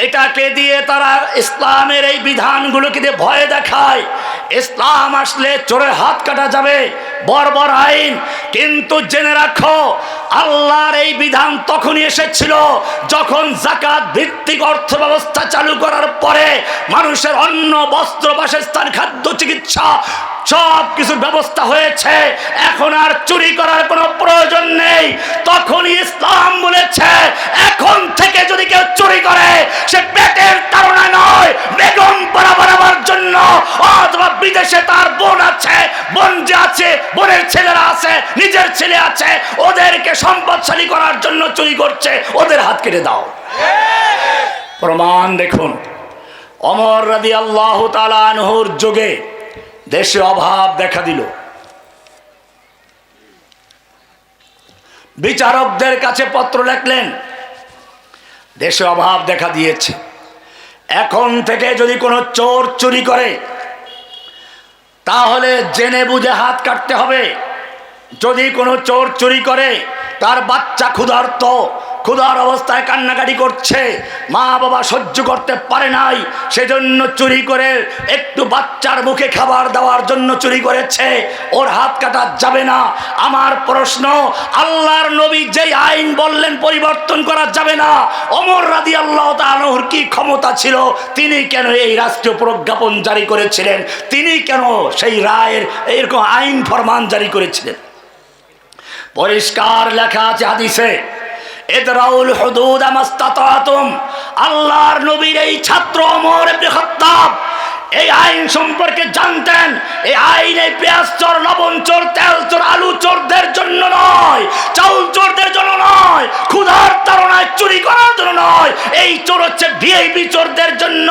এটাকে দিয়ে তারা ইসলামের এই বিধানগুলোকে দিয়ে ভয় দেখায়। ইসলাম আসলে চোরের হাত কাটা যাবে, বর্বর আইন। কিন্তু জেনে রাখো, আল্লাহর এই বিধান তখনই এসেছিল যখন যাকাত ভিত্তিক অর্থ ব্যবস্থা চালু করার পরে মানুষের অন্ন, বস্ত্র, বাসস্থান, খাদ্য, চিকিৎসা সব কিছুর ব্যবস্থা হয়েছে। এখন আর চুরি করার কোনো প্রয়োজন নেই। তখনই ইসলাম বলেছে, এখন থেকে যদি কেউ চুরি করে সে পেটের তাড়না নয়, বেগম বরাবর জন্য, অথবা বিদেশে তার বোন আছে, বোন যে আছে, বোনের ছেলেরা আছে, নিজের ছেলে আছে, ওদেরকে সম্পদশালী করার জন্য চুরি করছে, ওদের হাত কেটে দাও। প্রমাণ দেখুন, ওমর রাদিয়াল্লাহু তাআলা আনহুর যুগে দেশে অভাব দেখা দিল। বিচারকদের কাছে পত্র লিখলেন, দেশে অভাব দেখা দিয়েছে, এখন থেকে যদি কোনো চোর চুরি করে তাহলে জেনে বুঝে হাত কাটতে হবে। যদি কোনো চোর চুরি করে, তার বাচ্চা ক্ষুধার্ত, ক্ষুধার অবস্থায় কান্নাকাটি করছে, মা বাবা সহ্য করতে পারে নাই, সেজন্য চুরি করে একটু বাচ্চার মুখে খাবার দেওয়ার জন্য চুরি করেছে, ওর হাত কাটা যাবে না। আমার প্রশ্ন, আল্লাহর নবী যেই আইন বললেন পরিবর্তন করা যাবে না, ওমর রাদিয়াল্লাহু তাআলা আনহুর কি ক্ষমতা ছিল? তিনি কেন এই রাষ্ট্রীয় প্রজ্ঞাপন জারি করেছিলেন? তিনি কেন সেই রায়ের এরকম আইন ফরমান জারি করেছিলেন? পরিষ্কার লেখা আছে হাদিসে, ইদরাউল হুদুদ মাস্তাতাতুম। আল্লাহর নবীর এই ছাত্র ওমর ইবনে খাত্তাব এই আইন সম্পর্কে জানতেন। এই আইন এই পেঁয়াজ চোর, লবণ চোর, তেল চোর, আলু চোরদের জন্য নয়, চাউল চোরদের জন্য নয়, ক্ষুধার তাড়নায় চুরি করার জন্য নয়। এই চোর হচ্ছে ভিআইপি চোরদের জন্য।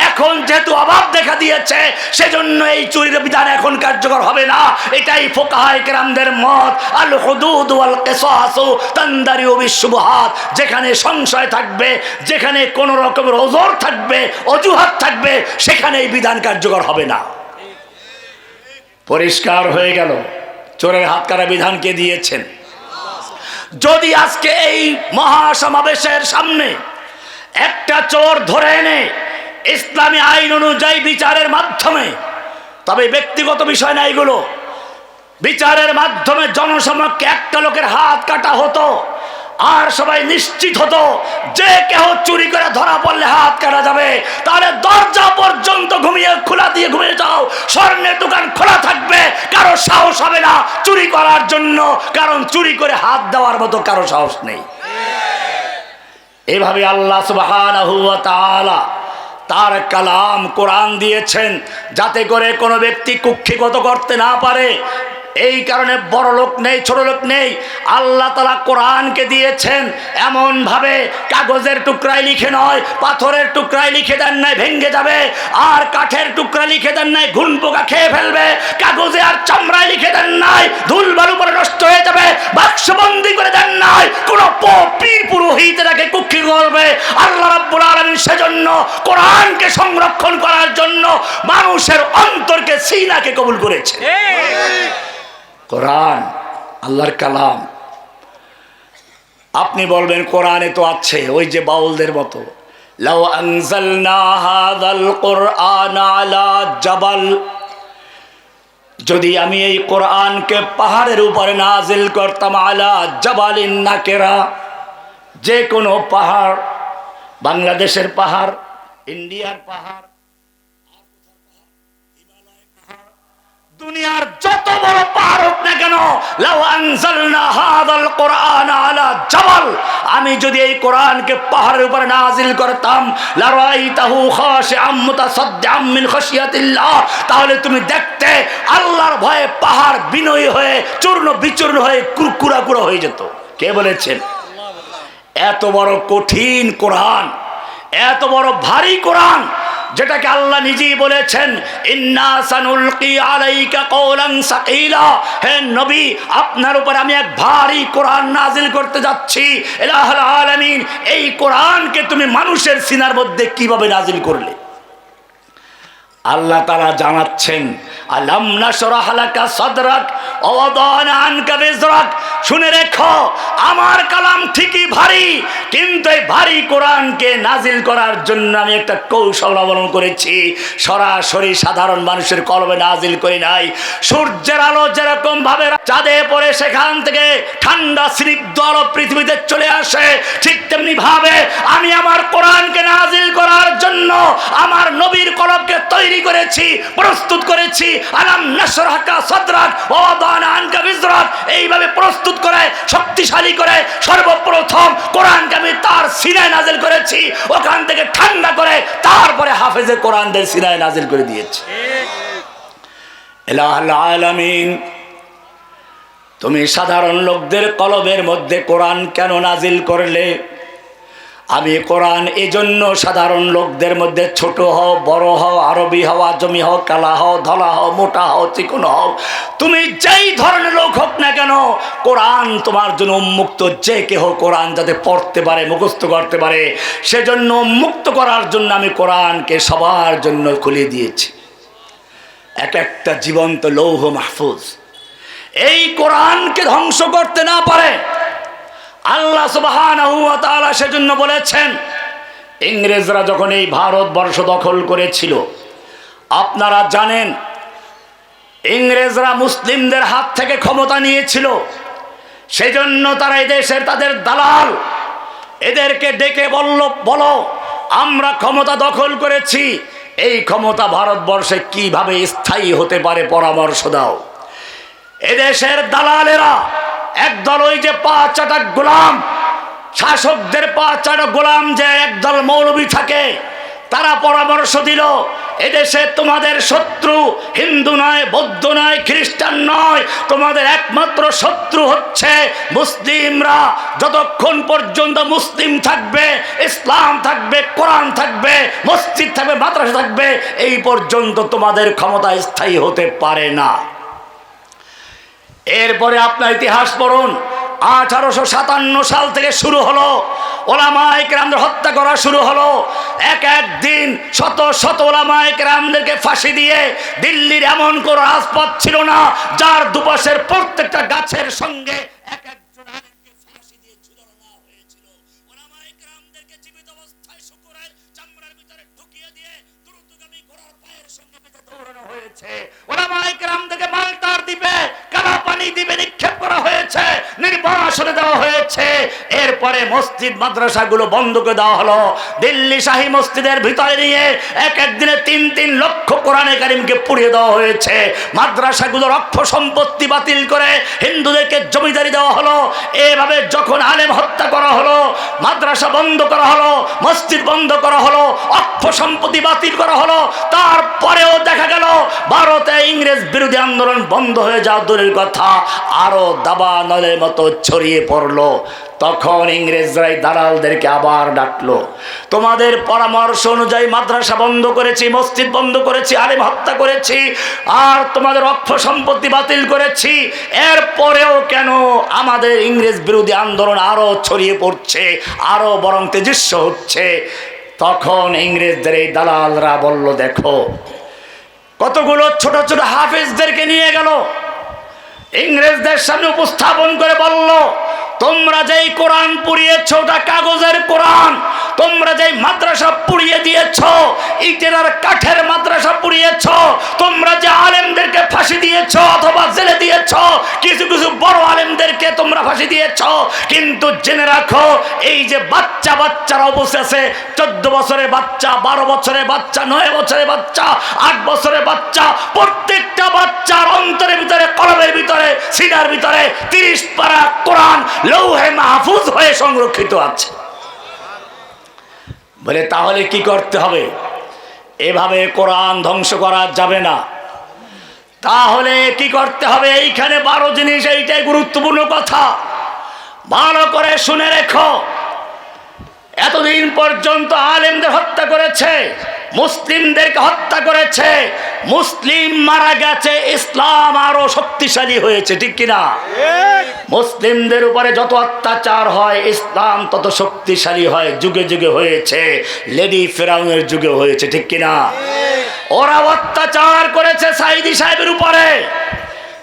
এখন যেহেতু অভাব দেখা দিয়েছে, সেজন্য এই চুরির বিধান এখন কার্যকর হবে না। এটাই ফুকাহায়ে কেরামদের মত। আল হুদুদ ওয়াল কিসাসু তানদারিউ বিশুবহাত। যেখানে সংশয় থাকবে, যেখানে কোন রকমের ওজর থাকবে, অজুহাত থাকবে, সেখানে এই বিধান কার্যকর হবে না। পরিষ্কার হয়ে গেল, চোরের হাত কাটা বিধান কে দিয়েছেন? যদি আজকে এই মহাসমাবেশের সামনে একটা চোর ধরে এনে ইসলামী আইন অনুযায়ী বিচারের মাধ্যমে, তবে ব্যক্তিগত বিষয় না এগুলো, বিচারের মাধ্যমে জনসমক্ষে একটা লোকের হাত কাটা হতো, আর সবাই নিশ্চিত হতো যে কেউ চুরি করে ধরা পড়লে হাত কাটা যাবে, তাহলে দরজা পর্যন্ত খোলা দিয়ে ঘুমিয়ে যাও, স্বর্ণের দোকান খোলা থাকবে, কারো সাহস হবে না চুরি করার জন্য, কারণ চুরি করে হাত দেওয়ার মতো কারো সাহস নেই। এভাবে আল্লাহ সুবহানাহু ওয়া তাআলা তার কালাম কোরআন দিয়েছেন, যাতে করে কোনো ব্যক্তি কুক্ষিগত করতে না পারে। এই কারণে বড় লোক নেই, ছোট লোক নেই। আল্লাহ তাআলা কোরআনকে দিয়েছেন এমন ভাবে, কাগজের টুকরায় লিখে নয়, পাথরের টুকরায় লিখে দেন নাই ভেঙে যাবে, আর কাঠের টুকরা লিখে দেন নাই ঘুন পোকা খেয়ে ফেলবে, কাগজে আর চামড়ায় লিখে দেন নাই ধুল বালু পরে নষ্ট হয়ে যাবে, বাক্সবন্দি করে দেন নাই কোন পীর পুরোহিতরাকে কুক্ষি করবে। আল্লাহ রাব্বুল আলামিন সেজন্য কোরআনকে সংরক্ষণ করার জন্য মানুষের অন্তরকে, সিনাকে কবুল করেছে। কোরআন আল্লাহর কালাম। আপনি বলবেন কোরআনে তো আছে, ওই যে বাউলদের মতো, লাউ আনজালনা হাযাল কুরআন আলা জাবাল, যদি আমি এই কোরআনকে পাহাড়ের উপরে নাজিল করতাম, আলা জাবালিন নাকেরা, যে কোনো পাহাড়, বাংলাদেশের পাহাড়, ইন্ডিয়ার পাহাড়, দুনিয়ার যত বড় পাহাড় হোক না কেন, লাউ আনজালনা হাযাল কুরআন আলা জাবাল, আমি যদি এই কোরআনকে পাহাড়ের উপরে নাজিল করতাম, লারাইতাহু খাশিআম মুতাসাদ্দিআম মিন খাশিয়াতিল্লাহ, তাহলে তুমি দেখতে আল্লাহর ভয়ে পাহাড় বিনয়ী হয়ে চূর্ণ বিচূর্ণ হয়ে কুরকুরা হয়ে যেত। কে বলেছেন? এত বড় কঠিন কোরআন, এত বড় ভারী কোরআন, যেটাকে আল্লাহ নিজেই বলেছেন, ইন্না সানুলকি আলাইকা কওলান সাকিলা, হে নবী আপনার উপর আমি এক ভারী কোরআন নাজিল করতে যাচ্ছি। ইলাহুল আলামিন, এই কোরআনকে তুমি মানুষের সিনার মধ্যে কিভাবে নাজিল করলে? আল্লাহ তাআলা জানাচ্ছেন, আলাম নাশরাহ লাকা সাদরাক ওয়া ওয়াদানা আনকা বিজরাক। শুনে রেখো, আমার কালাম ঠিকই ভারী, কিন্তু এই ভারী কোরআনকে নাজিল করার জন্য আমি একটা কৌশল অবলম্বন করেছি। সরাসরি সাধারণ মানুষের কলবে নাজিল করি নাই। সূর্যের আলো যেরকম ভাবে চাঁদে পড়ে সেখান থেকে ঠান্ডা স্নিগ্ধ আলো পৃথিবীতে চলে আসে, ঠিক তেমনি ভাবে আমি আমার কোরআনকে নাজিল করার জন্য আমার নবীর কলবকে তৈরি করেছি, প্রস্তুত করেছি। আলাম নাশরাহকা সাদরাক ওয়া ওয়াদানা আনকা বিজরাক, এইভাবে প্রস্তুত করে শক্তিশালী করে সর্বপ্রথম কোরআনকে আমি তার সিনায় নাজিল করেছি, ওখান থেকে ঠান্ডা করে তারপরে হাফেজে কোরআনদের সিনায় নাজিল করে দিয়েছি। ইলাহুল আলামিন, তুমি সাধারণ লোকদের কলবের মধ্যে কোরআন কেন নাজিল করলে? আমি কোরআন এজন্য সাধারণ লোকদের মধ্যে, ছোট হও বড় হও, আরবি হও আজমি হও, কালা হও ধলা হও, মোটা হও চিকন হও, তুমি যেই ধরনের লোক হোক না কেন, কোরআন তোমার জন্য উন্মুক্ত। যে কেহ কোরআন যাতে পড়তে পারে, মুখস্থ করতে পারে, সেজন্য উন্মুক্ত করার জন্য আমি কোরআনকে সবার জন্য খুলে দিয়েছি। এক একটা জীবন্ত লৌহ মাহফুজ। এই কোরআনকে ধ্বংস করতে না পারে আল্লাহ সুবহানাহু ওয়া তাআলা সেজন্য বলেছেন, ইংরেজরা যখন এই ভারতবর্ষ দখল করেছিল, আপনারা জানেন ইংরেজরা মুসলিমদের হাত থেকে ক্ষমতা নিয়েছিল। সেজন্য তারা এই দেশের তাদের দালাল এদেরকে ডেকে বলো আমরা ক্ষমতা দখল করেছি, এই ক্ষমতা ভারতবর্ষে কিভাবে স্থায়ী হতে পারে পরামর্শ দাও। এদেশের দালালেরা একদল ওই যে পা চাটা গোলাম, শাসকদের পা চাটা গোলাম যে একদল মৌলবী থাকে, তারা পরামর্শ দিল, এদেশে তোমাদের শত্রু হিন্দু নয়, বৌদ্ধ নয়, খ্রিস্টান নয়, তোমাদের একমাত্র শত্রু হচ্ছে মুসলিমরা। যতক্ষণ পর্যন্ত মুসলিম থাকবে, ইসলাম থাকবে, কোরআন থাকবে, মসজিদ থাকবে, মাদ্রাসা থাকবে, এই পর্যন্ত তোমাদের ক্ষমতা স্থায়ী হতে পারে না। এরপরে আপনার ইতিহাস পড়ুন, 1857 সাল থেকে শুরু হলো ওলামায়ে কেরামদের হত্যা করা শুরু হলো। এক দিন শত শত ওলামায়ে কেরামদেরকে ফাঁসি দিয়ে, দিল্লির এমন কোনো রাজপথ ছিল না যার দুপাশের প্রত্যেকটা গাছের সঙ্গে এক একজন আলেমকে ফাঁসি দিয়ে ঝুলানো হয়েছিল। ওলামায়ে কেরামদেরকে জীবিত অবস্থায় শুকুরের চামড়ার ভিতরে ঢুকিয়ে দিয়ে দ্রুতগামী ঘোড়ার পায়ের সঙ্গে দৌড়ানো হয়েছে। ওলামায়ে কেরামদেরকে মালটার দ্বীপে কালা পানি দ্বীপে নিক্ষেপ করা হয়েছে, নির্বাসনে দেওয়া হয়েছে। এরপরে মসজিদ মাদ্রাসাগুলো বন্ধ করে দেওয়া হলো। দিল্লি শাহী মসজিদের ভিতরে নিয়ে একদিনে 3 লক্ষ কোরআনে কারিমকে পুড়িয়ে দেওয়া হয়েছে। মাদ্রাসাগুলোর অক্ষ সম্পত্তি বাতিল করে হিন্দুদেরকে জমিদারি দেওয়া হলো। এভাবে যখন আলেম হত্যা করা হলো, মাদ্রাসা বন্ধ করা হলো, মসজিদ বন্ধ করা হলো, অক্ষ সম্পত্তি বাতিল করা হলো, তারপরেও দেখা গেল ভারতে ইংরেজ বিরোধী আন্দোলন বন্ধ হয়ে যাওয়া দূরের কথা, আরো দাবানলের মতো ছড়িয়ে পড়লো। তখন ইংরেজরাই দালালদেরকে আবার ডাকলো, তোমাদের পরামর্শ অনুযায়ী মাদ্রাসা বন্ধ করেছি, মসজিদ বন্ধ করেছি, আলেম হত্যা করেছি, আর তোমাদের অক্ষ সম্পত্তি বাতিল করেছি, এরপরেও কেন আমাদের ইংরেজ বিরোধী আন্দোলন আরো ছড়িয়ে পড়ছে, আরো বরং তেজস্ব হচ্ছে? তখন ইংরেজদের এই দালালরা বলল, দেখো, কতগুলো ছোট ছোট হাফেজদেরকে নিয়ে গেল, ইংরেজদের সামনে উপস্থাপন করে বলল, তোমরা যেই কোরআন পুড়িয়েছ ওটা কাগজের কোরআন, তোমরা যেই মাদ্রাসা পুড়িয়ে দিয়েছ, ইটের আর কাঠের মাদ্রাসা পুড়িয়েছ, তোমরা যে আলেমদেরকে ফাঁসি দিয়েছ অথবা জেলে দিয়েছ, কিছু কিছু বড় আলেমদেরকে তোমরা ফাঁসি দিয়েছ, কিন্তু জেনে রাখো এই যে বাচ্চারা বসে আছে, 14 বছরের বাচ্চা, 12 বছরের বাচ্চা, 9 বছরের বাচ্চা, 8 বছরের বাচ্চা, প্রত্যেকটা বাচ্চার অন্তরের ভিতরে, কলবের ভিতরে, সিনার ভিতরে 30 পারা কোরআন লৌহে মাহফুজ হয়ে সংরক্ষিত আছে। বলে তাহলে কি করতে হবে? এভাবে কোরআন ধ্বংস করা যাবে না। তাহলে কি করতে হবে? এইখানে 12 জিনিস, এইটাই গুরুত্বপূর্ণ কথা, ভালো করে শুনে রেখো। এতদিন পর্যন্ত আলেমদের হত্যা করেছে, মুসলিমদেরকে হত্যা করেছে, মুসলিম মারা গেছে, ইসলাম আরো শক্তিশালী হয়েছে, ঠিক কিনা? মুসলিমদের উপরে যত অত্যাচার হয় ইসলাম তত শক্তিশালী হয়, যুগে যুগে হয়েছে, লেডি ফেরাউনের যুগে হয়েছে, ঠিক কিনা? ওরা অত্যাচার করেছে সাইদি সাহেবের উপরে,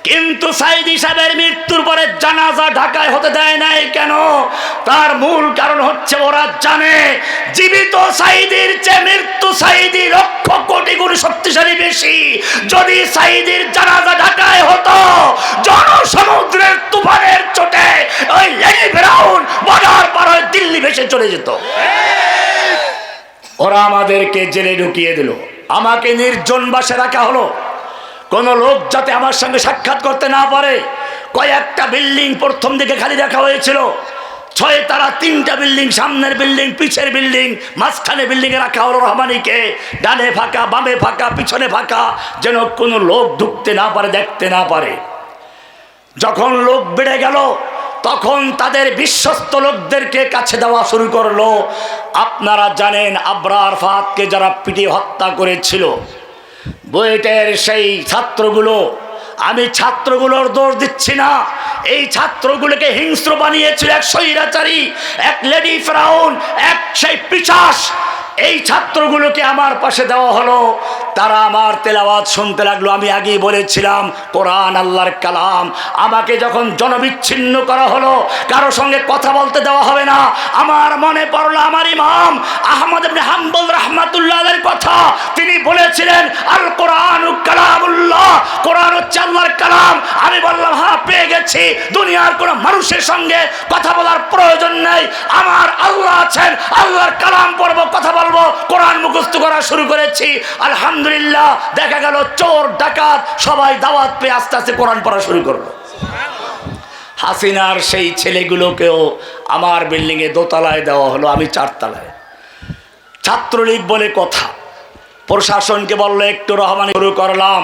কিন্তু সাইদি সাহেবের মৃত্যুর পরে জানাজা ঢাকায় হতে দেয় নাই কেন? তার মূল কারণ হচ্ছে ওরা জানে জীবিত সাইদির চেয়ে মৃত্যু সাইদি লক্ষ কোটি গুণ শক্তিশালী বেশি। যদি সাইদির জানাজা ঢাকায় হতো, জনসমুদ্রের তুফানের চোটে ওই লেডি ফেরাউন বর্ডার পার হয়ে দিল্লি ভেসে চলে যেত। ওরা আমাদেরকে জেলে ঢুকিয়ে দিল, আমাকে নির্জন বাসে রাখা হলো, কোন লোক যাতে আমার সঙ্গে সাক্ষাৎ করতে না পারে। কয়েকটা বিল্ডিং প্রথম দিকে খালি রাখা হয়েছিল, 6 তারা 3টা বিল্ডিং, সামনের বিল্ডিং, পিছের বিল্ডিং, মাঝখানে বিল্ডিং এ রাখা হলো রহমানিকে। ডানে ফাঁকা, বামে ফাঁকা, পিছনে ফাঁকা, যেন কোনো লোক ঢুকতে না পারে, দেখতে না পারে। যখন লোক বেড়ে গেল, তখন তাদের বিশ্বস্ত লোকদেরকে কাছে দেওয়া শুরু করলো। আপনারা জানেন আবরার ফাহাদকে যারা পিটিয়ে হত্যা করেছিল, বুয়েটের সেই ছাত্রগুলো, আমি ছাত্রগুলোর দোষ দিচ্ছি না, এই ছাত্রগুলোকে হিংস্র বানিয়েছিল এক স্বৈরাচারী, এক লেডি ফেরাউন, এক সেই পিশাচ। এই ছাত্রগুলোকে আমার পাশে দেওয়া হলো, তারা আমার তেলাওয়াত শুনতে লাগলো। আমি আগেই বলেছিলাম কোরআন আল্লাহর কালাম। আমাকে যখন জনবিচ্ছিন্ন করা হলো, কারো সঙ্গে কথা বলতে দেওয়া হবে না, আমার মনে পড়লো আমার ইমাম আহমদ ইবনে হাম্বল রাহমাতুল্লাহ আলাইহির কথা। তিনি বলেছিলেন আল কোরআন কালামুল্লাহ, কোরআন হচ্ছে আল্লাহর কালাম। আমি বললাম হ্যাঁ, পেয়ে গেছি, দুনিয়ার কোনো মানুষের সঙ্গে কথা বলার প্রয়োজন নেই, আমার আল্লাহ আছেন, আল্লাহর কালাম পড়বো, কথা বলবো, কোরআন মুখস্থ করা শুরু করেছি। আলহামদুলিল্লাহ, দেখা গেল চোর ডাকাত সবাই দাওয়াত পেয়ে আস্তে আস্তে কোরআন পড়া শুরু করলো। হাসিনার সেই ছেলেগুলোকেও আমার বিল্ডিংয়ে দোতলায় দেওয়া হলো, আমি 4 তলায়। ছাত্রলীগ বলে কথা, প্রশাসনকে বললো একটু রহমানি শুরু করলাম।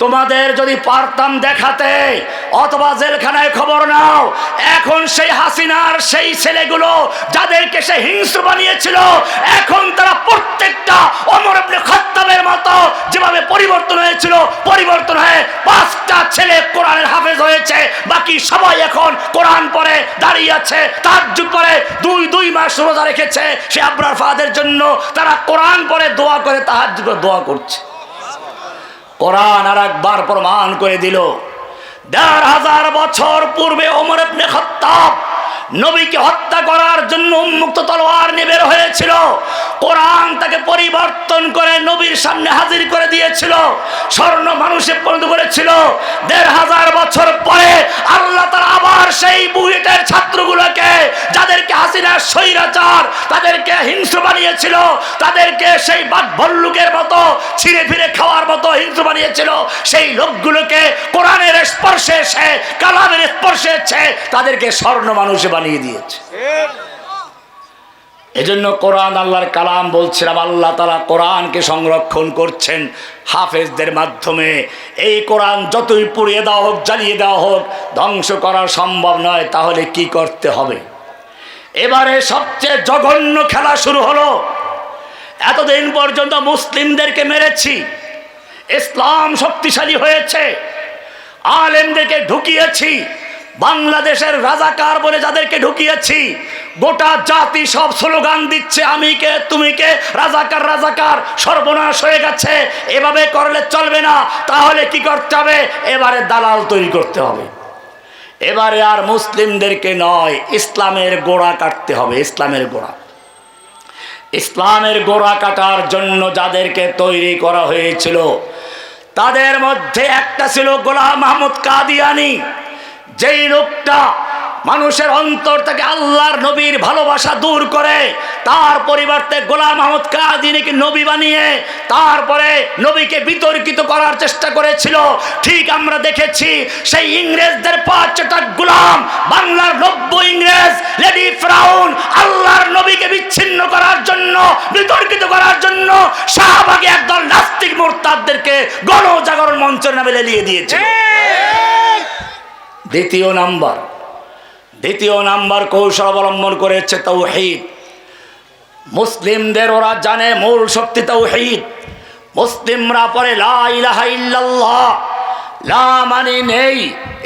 তোমাদের যদি পারতাম দেখাতে অথবা জেলখানায় খবর নাও, এখন সেই হাসিনার সেই ছেলেগুলো যাদেরকে সে হিংস্র বানিয়েছিল, এখন তারা প্রত্যেকটা ওমর ইবনে খাত্তাবের মতো যেভাবে পরিবর্তন হয়েছিল, পরিবর্তন হয়ে 5টা ছেলে কোরআনের হাফেজ হয়েছে। বাকি সবাই এখন কোরআন পড়ে দাঁড়িয়ে আছে, তাহাজ্জুদ পড়ে, 2 মাস রোজা রেখেছে সে আবরার ফাহাদের জন্য। তারা কোরআন পড়ে দোয়া করে, তাহাজ্জুদ দোয়া করছে। কোরআন আর একবার প্রমাণ করে দিল, 1500 বছর পূর্বে ওমর ইবনে খাত্তাব নবীকে হত্যা করার জন্য উন্মুক্ত তলোয়ার নিয়ে বের হয়েছিল। কোরআন তাকে পরিবর্তন করে নবীর সামনে হাজির করে দিয়েছিল, স্বর্ণ মানুষে পরিণত করেছিল। 1500 বছর পরে আল্লাহ তাআলা আবার সেই বুয়েটের ছাত্রগুলোকে, যাদেরকে হাসিনার স্বৈরাচার তাদেরকে হিংস্র বানিয়েছিল, তাদেরকে সেই বাঘ ভল্লুকের মতো ছিঁড়ে ফিরে খাওয়ার মতো হিংস্র বানিয়েছিল, সেই লোকগুলোকে কোরআনের স্পর্শে এসে, কালামের স্পর্শে এসে তাদেরকে স্বর্ণ মানুষে বানিয়ে দিয়েছে। এজন্য কোরআন আল্লাহর কালাম বলছিলাম, আল্লাহ তাআলা কোরআনকে সংরক্ষণ করছেন হাফেজদের মাধ্যমে। এই কোরআন যতই পুড়িয়ে দেওয়া হোক, জ্বালিয়ে দেওয়া হোক, ধ্বংস করা সম্ভব নয়। তাহলে কি করতে হবে? এবারে সবচেয়ে জঘন্য খেলা শুরু হলো। এতদিন পর্যন্ত মুসলিমদেরকে মেরেছি, ইসলাম শক্তিশালী হয়েছে, আলেমদেরকে ঢুকিয়েছি, বাংলাদেশের রাজাকার বলে যাদেরকে ঢুকিয়েছি, গোটা জাতি সব স্লোগান দিচ্ছে আমি কে তুমি কে, রাজাকার রাজাকার, সর্বনাশ হয়ে গেছে। এভাবে করলে চলবে না। তাহলে কি করতে হবে? এবারে দালাল তৈরি করতে হবে। এবারে আর মুসলিমদেরকে নয়, ইসলামের গোড়া কাটতে হবে। ইসলামের গোড়া, ইসলামের গোড়া কাটার জন্য যাদেরকে তৈরি করা হয়েছিল, তাদের মধ্যে একটা ছিল গোলাম মাহমুদ কাদিয়ানি। যেই লোকটা মানুষের অন্তর থেকে আল্লাহর নবীর ভালোবাসা দূর করে, তার পরিবর্তে গোলাম মাহমুদ কাদিয়ানিকে নবী বানিয়ে তারপরে নবীকে বিতর্কিত করার চেষ্টা করেছিল। ঠিক আমরা দেখেছি সেই ইংরেজদের 5টা গোলাম, বাংলার 90 ইংরেজ, লেডি ফেরাউন আল্লাহর নবীকে বিচ্ছিন্ন করার জন্য, বিতর্কিত করার জন্য শাহবাগে একদল নাস্তিক মুরতাদদেরকে গণজাগরণ মঞ্চের নামে লেলিয়ে দিয়েছে। দ্বিতীয় নাম্বার কৌশল অবলম্বন করেছে তাওহীদ। মুসলিমদের ওরা জানে মূল শক্তি তাওহীদ। মুসলিমরা পড়ে লা ইলাহা ইল্লাল্লাহ, লা মানে নেই,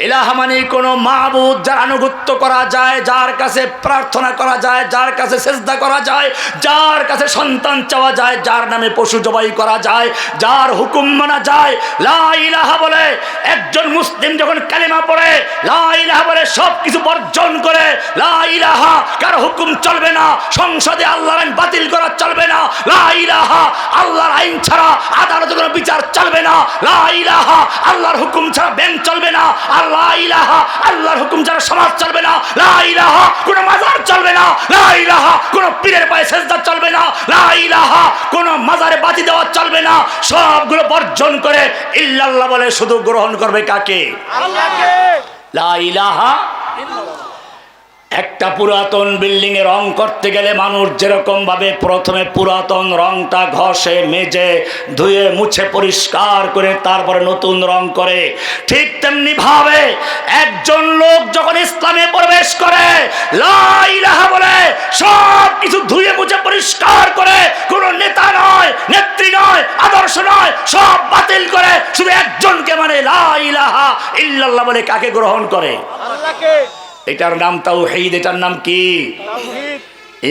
ইলাহা মানে কোনো মাবুদ যার আনুগত্য করা যায়, যার কাছে প্রার্থনা করা যায়, যার কাছে সেজদা করা যায়, যার কাছে সন্তান চাওয়া যায়, যার নামে পশু জবাই করা যায়, যার হুকুম মানা যায়। লা ইলাহা বলে একজন মুসলিম যখন কালিমা পড়ে, লা ইলাহা বলে সব কিছু বর্জন করে। লা ইলাহা কারো হুকুম চলবে না, সংসদে আল্লাহর আইন বাতিল করা চলবে না। লা ইলাহা আল্লাহর আইন ছাড়া আদালতে কোনো বিচার চলবে না। লা ইলাহা আল্লাহর হুকুম ছাড়া ব্যাংক চলবে না। লা ইলাহা আল্লাহর হুকুম ছাড়া সমাজ চলবে না। লা ইলাহা কোনো মাজার চলবে না। লা ইলাহা কোনো পীরের পায়ে সেজদা চলবে না। লা ইলাহা কোনো মাজারে বাতি দেওয়া চলবে না। সবগুলো বর্জন করে ইল্লাল্লাহ বলে শুধু গ্রহণ করবে কাকে? আল্লাহকে। লা ইলাহা ইল্লাল্লাহ। একটা পুরাতন বিল্ডিং এ রং করতে গেলে মানুষ যেরকম ভাবে প্রথমে পুরাতন রংটা ঘষে মেজে ধুয়ে মুছে পরিষ্কার করে তারপরে নতুন রং করে, ঠিক তেমনি ভাবে একজন লোক যখন ইসলামে প্রবেশ করে লা ইলাহা বলে সব কিছু ধুয়ে মুছে পরিষ্কার করে, কোন নেতা নয়, নেত্রী নয়, আদর্শ নয়, সব বাতিল করে শুধু একজনকে মানে লা ইলাহা ইল্লাল্লাহ বলে কাকে গ্রহণ করে? আল্লাহকে। এটার নাম তাওহীদ। এটার নাম কি? তাওহীদ।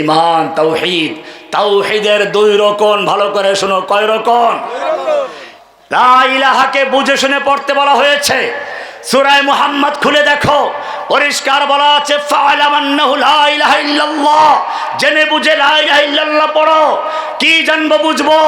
ঈমান, তাওহীদ। তাওহীদের দুই রকম, ভালো করে শোনো। কয় রকম? লা ইলাহাকে বুঝে শুনে পড়তে বলা হয়েছে। সূরা মুহাম্মদ খুলে দেখো, পরিষ্কার বলা আছে ফা'লাম আন্নাহু লা ইলাহা ইল্লাল্লাহ। জেনে বুঝে লা ইলাহা ইল্লাল্লাহ পড়ো। কি জানবো বুঝবো?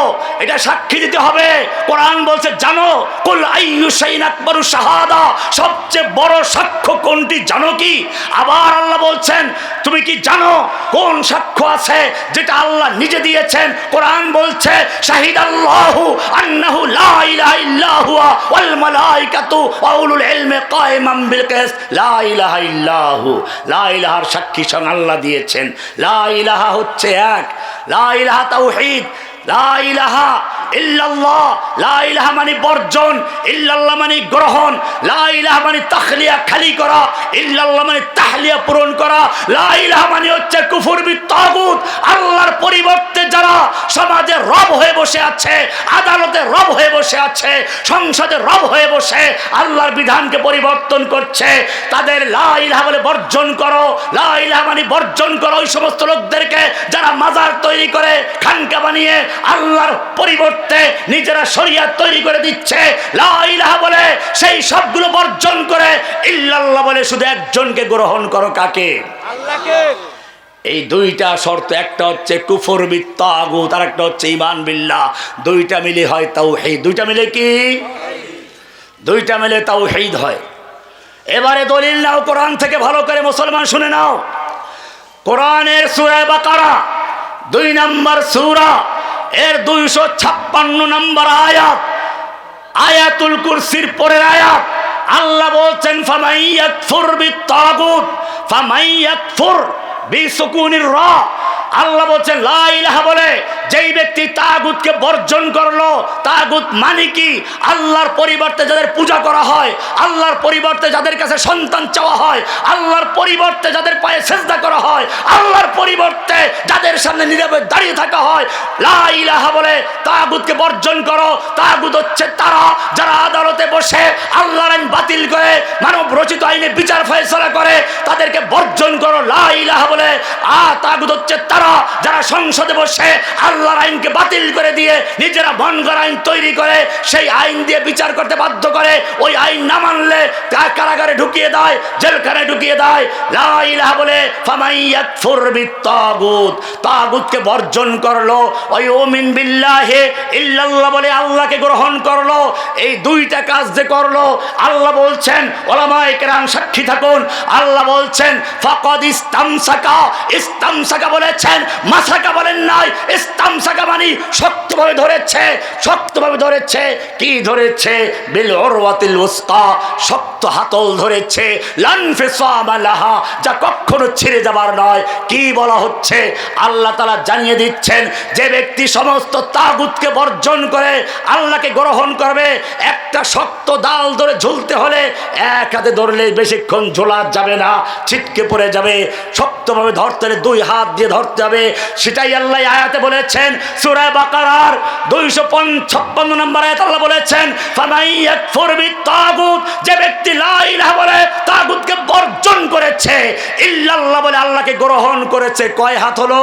এটা সাক্ষী দিতে হবে। কোরআন বলছে জানো, কুল আইয়ু শাইইন আকবারু শাহাদা, সবচেয়ে বড় সাক্ষ্য কোনটি জানো কি? আবার আল্লাহ বলছেন তুমি কি জানো কোন সাক্ষ্য আছে যেটা আল্লাহ নিজে দিয়েছেন? কোরআন বলছে শাহিদাল্লাহু আন্নাহু লা ইলাহা ইল্লা হুয়া ওয়াল মালাইকাতু ওয়া উলুল ইলমি কায়িমান বিল কিসত। লা ইলাহা ইল্লাহু, লা ইলাহার সাক্ষী স্বয়ং আল্লাহ দিয়েছেন। লা ইলাহা হচ্ছে এক, লা ইলাহা তাওহীদ। লা ইলাহা ইল্লাল্লাহ, লা ইলাহা মানে বর্জন, ইল্লাল্লাহ মানে গ্রহণ। লা ইলাহা মানে তাখলিয়া, খালি করা, ইল্লাল্লাহ মানে তাহলিয়া, পূরণ করা। লা ইলাহা মানে হচ্ছে কুফর বিত তাগুত। আল্লাহর পরিবর্তে যারা সমাজে রব হয়ে বসে আছে, আদালতে রব হয়ে বসে আছে, সংসদে রব হয়ে বসে আল্লাহর বিধানকে পরিবর্তন করছে, তাদের লা ইলাহা বলে বর্জন করো। লা ইলাহা মানে বর্জন করো ওই সমস্ত লোকদেরকে যারা মাজার তৈরি করে, খানকা বানিয়ে আল্লাহর পরিবর্তে নিজেরা শরিয়াত তৈরি করে দিচ্ছে। লা ইলাহা বলে সেই সবগুলো বর্জন করে ইল্লাল্লাহ বলে শুধু একজনকে গ্রহণ করো। কাকে? আল্লাহকে। এই দুইটা শর্ত, একটা হচ্ছে কুফর বিত তাগুত আর একটা হচ্ছে ঈমান বিল্লাহ। দুইটা মিলে হয় তাওহীদ। দুইটা মিলে কি? দুইটা মিলে তাওহীদ হয়। এবারে দলিল নাও কোরআন থেকে, ভালো করে মুসলমান শুনে নাও। কোরআনের সূরা বাকারা 2 নম্বর সূরা এর 256 নম্বর আয়াত, আয়াতুল কুরসির পরের আয়াত। আল্লাহ বলছেন ফামান ইয়াকফুর বিত তাগুত, ফামান ইয়াকফুর বিসুকুনির রা। আল্লাহ বলছেন লা ইলাহা বলে যেই ব্যক্তি তাগুতকে বর্জন করলো। তাগুত মানে কি? আল্লাহর পরিবর্তে যাদের পূজা করা হয়, আল্লাহর পরিবর্তে যাদের কাছে সন্তান চাওয়া হয়, আল্লাহর পরিবর্তে যাদের পায়ে সেজদা করা হয়, আল্লাহর পরিবর্তে যাদের সামনে নীরবে দাঁড়িয়ে থাকা হয়। লা ইলাহা বলে তাগুতকে বর্জন করো। তাগুত হচ্ছে তারা যারা আদালতে বসে আল্লাহর আইন বাতিল করে, মানব রচিত আইনে বিচার ফয়সালা করে, তাদেরকে বর্জন করো। লা ইলাহা বলে তাগুত হচ্ছে তারা যারা সংসদে বসে আল্লাহর আইনকে বাতিল করে দিয়ে নিজেরা ভঙ্গার আইন তৈরি করে, সেই আইন দিয়ে বিচার করতে বাধ্য করে। ওই আইন না মানলে কারাগারে ঢুকিয়ে দেয়, জেলখানায় ঢুকিয়ে দেয়। লা ইলাহা বলে ফামান ইয়াকফুর বিত তাগুত, তাগুতকে বর্জন করলো। ওই উমিন বিল্লাহি ইল্লাল্লাহ বলে আল্লাহকে গ্রহণ করলো। এই দুইটা কাজ যে করলো, আল্লাহ বলছেন, উলামায়ে কেরাম সাক্ষী থাকুন, আল্লাহ বলছেন ফাকাদ ইস্তামসাকা। ইস্তামসাকা বলেছেন, মাসাকা বলেন নাই। ইস্তামসাকা মানে শক্তভাবে ধরেছে। শক্তভাবে ধরেছে। কি ধরেছে? বিল উরওয়াতিল উসকা, শক্ত হাতল ধরেছে। লান ফিসামা লাহা, যা কখনো ছিঁড়ে যাবার নয়। কি বলা হচ্ছে? আল্লাহ তাআলা জানিয়ে দিচ্ছেন যে ব্যক্তি সমস্ত তাগুতকে বর্জন করে আল্লাহকে গ্রহণ করবে, একটা শক্ত ডাল ধরে ঝুলতে হলে এক হাতে ধরলে বেশিক্ষণ ঝোলা যাবে না, ছিটকে পড়ে যাবে। শক্তভাবে ধরতে হলে 2 হাত দিয়ে ধরতে করতে হবে। সেটাই আল্লাহ আয়াতে বলেছেন, সূরা বাকারার 256 নম্বর আয়াত আল্লাহ বলেছেন, ফামাই ইয়াকফুর বিত্তাগুত, যে ব্যক্তি লা ইলাহা বলে তাগুতকে বর্জন করেছে, ইল্লাল্লাহ বলে আল্লাহকে গ্রহণ করেছে। কয় হাত হলো?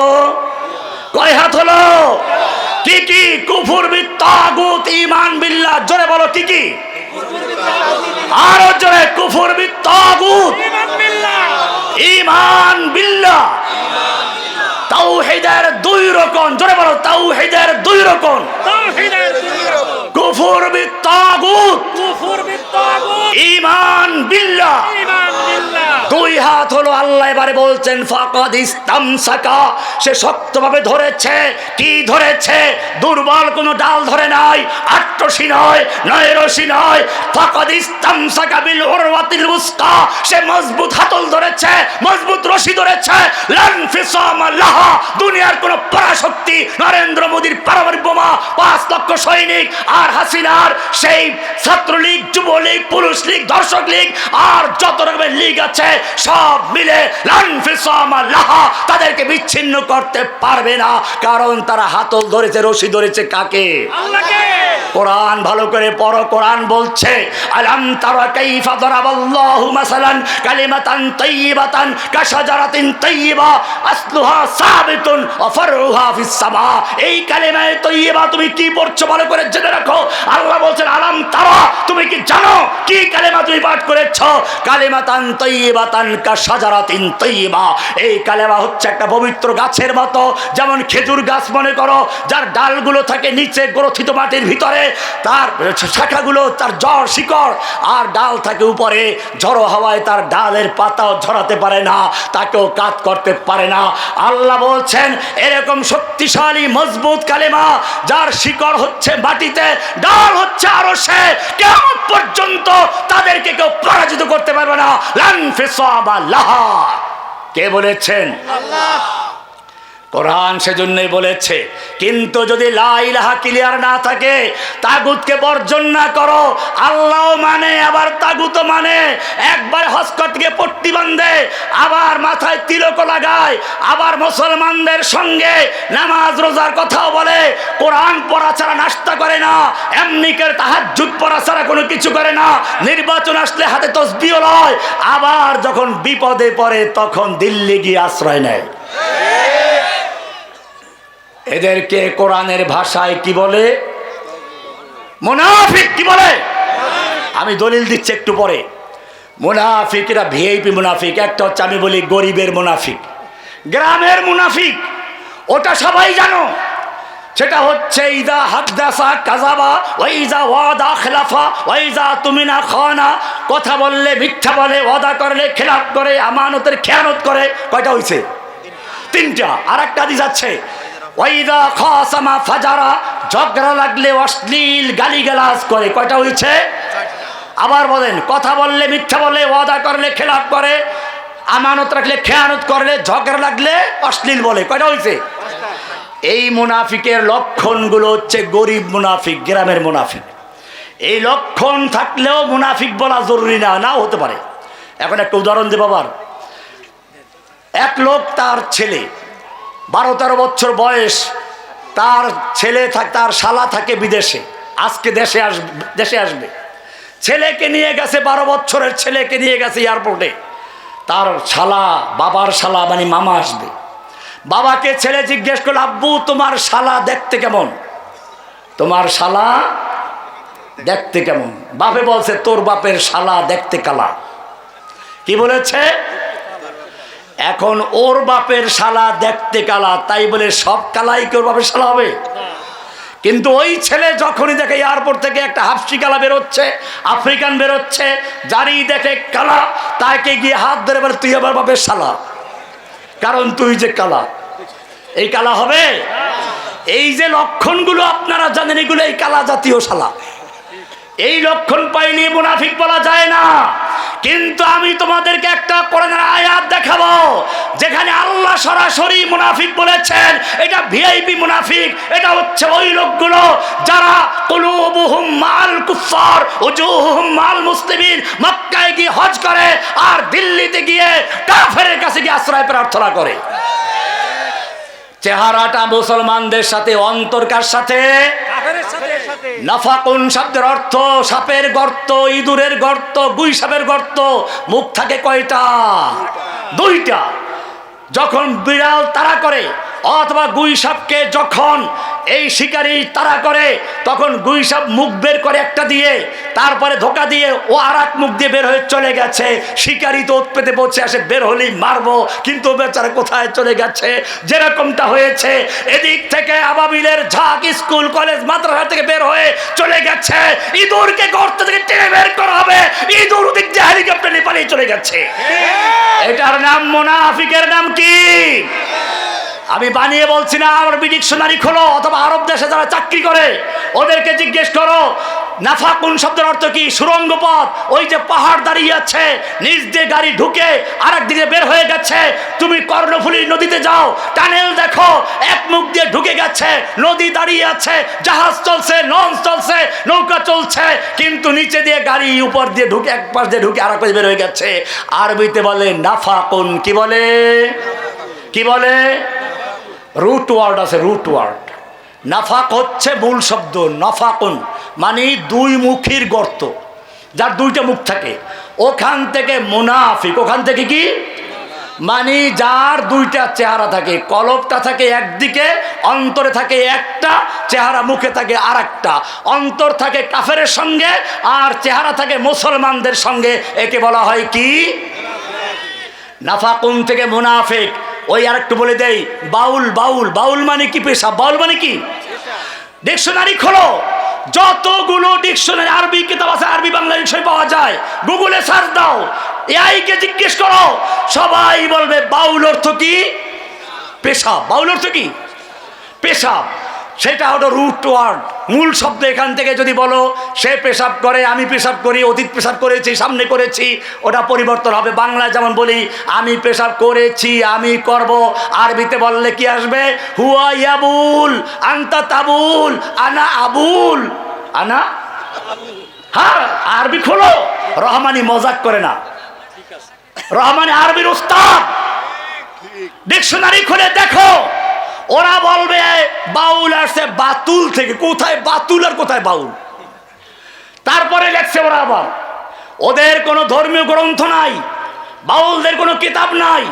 কয় হাত হলো? কি কি? কুফর বিত্তাগুত, ঈমান বিল্লাহ। জোরে বলো কি কি? আরো জোরে, কুফর বিত্তাগুত, ঈমান বিল্লাহ। তাওহীদের দুই রকম। জোরে বলো, তাওহীদের দুই রকম। কুফর বিত্তাগুত, ঈমান বিল্লাহ। দুই হাত হলো। আল্লাহ এবারে বলছেন ফাকাদ ইস্তামসাকা, সে শক্তভাবে ধরেছে। কি ধরেছে? দুর্বল কোনো ডাল ধরে নাই, আট্টসি নয়, নয়রসি নয়। ফাকাদ ইস্তামসাকা বিল উরওয়াতিল উসকা, সে মজবুত হাতল ধরেছে, মজবুত রশি ধরেছে। লান ফিসাম লাহা, দুনিয়ার কোন পরাশক্তি, নরেন্দ্র মোদীর পারমাণবিক বোমা, 5 লক্ষ সৈনিক, আর হাসিনার সেই ছাত্রলীগ, যুবলীগ, পুরুষ লীগ, দর্শক লীগ, আর যত রকমের লীগ আছে সব মিলে লান ফিসাম লাহা, তাদেরকে বিচ্ছিন্ন করতে পারবে না। কারণ তারা হাতল ধরেছে, রশি ধরেছে কাকে? আল্লাহকে। কোরআন ভালো করে পড়ো। কোরআন বলছে, আলাম তারা কাইফা দারাবাল্লাহু মাসালান কালিমাতান তাইয়িবাতান কাশাজারাতিন তাইয়িবা আসলুহা সাবিতুন ওয়া ফারউহা ফিস সামা। এই কালিমায়ে তাইয়িবা তুমি কি পড়ছো ভালো করে জেনে রাখো। আল্লাহ বলছেন, আলাম তারা, তুমি কি জানো কি কালিমা তুমি পাঠ করেছো? কালিমাতান তাইয়িবাতান কাশাজারাতিন তাইয়িবা। এই কালিমা হচ্ছে একটা পবিত্র গাছের মতো। যেমন খেজুর গাছ মনে করো, যার ডালগুলো থাকে নিচে গ্রথিত মাটির ভিতরে, তার শাখাগুলো, তার জড় শিকড়, আর ডাল থাকে উপরে। ঝড়ো হাওয়ায় তার ডালের পাতাও ঝরাতে পারে না, তাকেও কাজ করতে পারে না। আল্লাহ বলছেন, এরকম শক্তিশালী মজবুত কালেমা, যার শিকড় হচ্ছে মাটিতে, ডাল হচ্ছে আরশে, কিয়ামত পর্যন্ত তাদেরকে কেউ পরাজিত করতে পারবে না। লান ফিসাম লাহা। কে বলেছেন? আল্লাহ। কোরআন সেজন্যই বলেছে, কিন্তু যদি লা ইলাহা ক্লিয়ার না থাকে, তাগুতকে বর্জন না করো। আল্লাহ মানে, আবার তাগুত মানে। একবার হজ করতে পট্টি বাঁধে, আবার মাথায় তিলক লাগায়, আবার মুসলমানদের সঙ্গে নামাজ রোজার কথাও বলে, কোরআন পড়া ছাড়া নাস্তা করে না, এমনিকের তাহাজ্জুদ পড়া ছাড়া কোনো কিছু করে না, নির্বাচন আসলে হাতে তসবিহ লয়, আবার যখন বিপদে পড়ে তখন দিল্লি গিয়ে আশ্রয় নেয়। এদেরকে কোরআনের ভাষায় কি বলে? মুনাফিক। কি বলে? আমি দলিল দিচ্ছি একটু পরে। মুনাফিকরা ভিআইপি মুনাফিক। একটা হচ্ছে আমি বলি গরিবের মুনাফিক, গ্রামের মুনাফিক, ওটা সবাই জানো। সেটা হচ্ছে ইদা হাদাসা কাযাবা ওয়া ইজা ওয়াদা খিলাফা ওয়া ইজা তুমিনা খানা, কথা বললে মিথ্যা বলে, ওয়াদা করলে খেলাফ করে, আমানতের খেয়ানত করে। কয়টা হইছে? 3টা। আর একটা হাদিস আছে, ওয়াইদা খাসামা ফাজারা, ঝগড়া লাগলে অশ্লীল গালিগালাজ করে। কয়টা হয়েছে? আবার বলেন, কথা বললে মিথ্যা বলে, ওয়াদা করলে খেলাফ করে, আমানত রাখলে খেয়ানত করলে, ঝগড়া লাগলে অশ্লীল বলে। কয়টা হয়েছে? এই মুনাফিকের লক্ষণগুলো হচ্ছে গরিব মুনাফিক, গ্রামের মুনাফিক। এই লক্ষণ থাকলেও মুনাফিক বলা জরুরি না, নাও হতে পারে। এখন একটা উদাহরণ দেব। আবার এক লোক, তার ছেলে 12-13 বছর বয়স, তার ছেলে তার শালা থাকে বিদেশে, আজকে দেশে আসবে। ছেলেকে নিয়ে গেছে, 12 বছরের ছেলেকে নিয়ে গেছে এয়ারপোর্টে। তার শালা, বাবার শালা মানে মামা আসবে। বাবাকে ছেলে জিজ্ঞেস করল, আব্বু তোমার শালা দেখতে কেমন? তোমার শালা দেখতে কেমন? বাপে বলছে, তোর বাপের শালা দেখতে কালা। কি বলেছে? এখন ওর বাপের শালা দেখতে কালা, তাই বলে সব কালাই কি ওর বাপের শালা হবে? কিন্তু ওই ছেলে যখনই দেখে এয়ারপোর্ট থেকে একটা হাফসি কালা বেরোচ্ছে, আফ্রিকান বেরোচ্ছে, যারই দেখে কালা, তাকে গিয়ে হাত ধরে বলে, তুই আমার বাপের শালা, কারণ তুই যে কালা। এই কালা হবে? এই যে লক্ষণগুলো আপনারা জানেন, এগুলো এই কালা জাতীয় শালা। এই লক্ষণ পাইলে মুনাফিক বলা যায় না। কিন্তু আমি তোমাদেরকে একটা কোরআনের আয়াত দেখাবো, যেখানে আল্লাহ সরাসরি মুনাফিক বলেছেন। এটা ভিআইপি মুনাফিক। এটা হচ্ছে ওই লোকগুলো যারা কুলুবুহুম মাল কুফার ওজুহুম মাল মুসলিমিন, মক্কায় গিয়ে হজ করে আর দিল্লিতে গিয়ে কাফেরের কাছে গিয়ে আশ্রয় প্রার্থনা করে। চেহারাটা মুসলমানদের সাথে, অন্তরকার সাথে। নাফাকুন শব্দের অর্থ সাপের গর্ত, ইঁদুরের গর্ত, গুই সাপের গর্ত। মুখ থাকে কয়টা? দুইটা। যখন বিড়াল তাড়া করে অথবা গুই সাপকে যখন এই শিকারী তাড়া করে, তখন গুই সাপ মুখ বের করে একটা দিয়ে, তারপরে ধোকা দিয়ে ও আর এক মুখ দিয়ে বের হয়ে চলে গেছে। শিকারী তো পেতে পৌঁছে আসে, বের হলেই মারবো, কিন্তু বেচারা কোথায় চলে গেছে। যেরকমটা হয়েছে, এদিক থেকে আবাবিলের ঝাঁক স্কুল কলেজ মাদ্রাসা থেকে বের হয়ে চলে গেছে। ইঁদুরকে গর্ত থেকে টেনে বের করা হবে, ইঁদুর ওদিক দিয়ে হেলিকপ্টার নিয়ে পালিয়ে চলে গেছে। এটার নাম মুনাফিকের নাম কি? আমি বানিয়ে বলছি না, আরবি ডিকশনারি খোলো, অথবা আরব দেশে যারা চাকরি করে ওদেরকে জিজ্ঞেস করো নাফাকুন শব্দের অর্থ কি। সুরঙ্গ পথ, ওই যে পাহাড় দাঁড়িয়ে আছে, নিচ দিয়ে গাড়ি ঢুকে আরেক দিকে বের হয়ে গেছে। তুমি কর্ণফুলী নদীতে যাও, টানেল দেখো, এক মুখ দিয়ে ঢুকে গেছে, নদী দাঁড়িয়ে আছে, জাহাজ চলছে, লঞ্চ চলছে, নৌকা চলছে, কিন্তু নিচে দিয়ে গাড়ি উপর দিয়ে ঢুকে, এক পাশ দিয়ে ঢুকে আরেক পাশে বের হয়ে গেছে। আরবিতে বলে নাফাকুন। কি বলে? কি বলে? রুট ওয়ার্ড আছে, রুট ওয়ার্ড। নাফাক হচ্ছে মূল শব্দ, নাফাকুন মানে দুই মুখীর গর্ত, যার দুইটা মুখ থাকে। ওখান থেকে মুনাফিক, ওখান থেকে কি মানে যার দুইটা চেহারা থাকে, কলবটা থাকে একদিকে, অন্তরে থাকে একটা, চেহারা মুখে থাকে আর একটা। অন্তর থাকে কাফেরের সঙ্গে আর চেহারা থাকে মুসলমানদের সঙ্গে, একে বলা হয় কি? নাফাকুন থেকে মুনাফিক। ওই আর একটু বলে দেই, বাউল। বাউল, বাউল মানে কি? পেশাব। বাউল মানে কি? ডিকশনারি খোলো, যতগুলো ডিকশনারি আরবি কিতাব আছে, আরবি বাংলা ডিকশনারি পাওয়া যায়, গুগলে সার্চ দাও, এআই কে জিজ্ঞেস করো, সবাই বলবে বাউল অর্থ কি? পেশাব। বাউল অর্থ কি? পেশাব। সেটা হলো রুট ওয়ার্ড, মূল শব্দ। এখান থেকে যদি বলো সে পেশাব করে, আমি পেশাব করি, অতীত পেশাব করেছি, সামনে করেছি, ওটা পরিবর্তন হবে। বাংলায় যেমন বলি আমি পেশাব করেছি, আমি করব, আরবিতে বললে কি আসবে? হুয়া ইয়াবুল, আনতা তাবুল, আনা আবুল, আনা। হ্যাঁ, আরবি খোলো, রহমানি মজাক করে না, রহমানি আরবির উস্তাদ। ডিকশনারি খুলে দেখো, ওরা বলবে বাউল আসছে বাতুল থেকে। কোথায় বাতুল আর কোথায় বাউল? তারপরে লেখছে ওরা আবার, ওদের কোনো ধর্মীয় গ্রন্থ নাই, বাউলদের কোনো কিতাব নাই।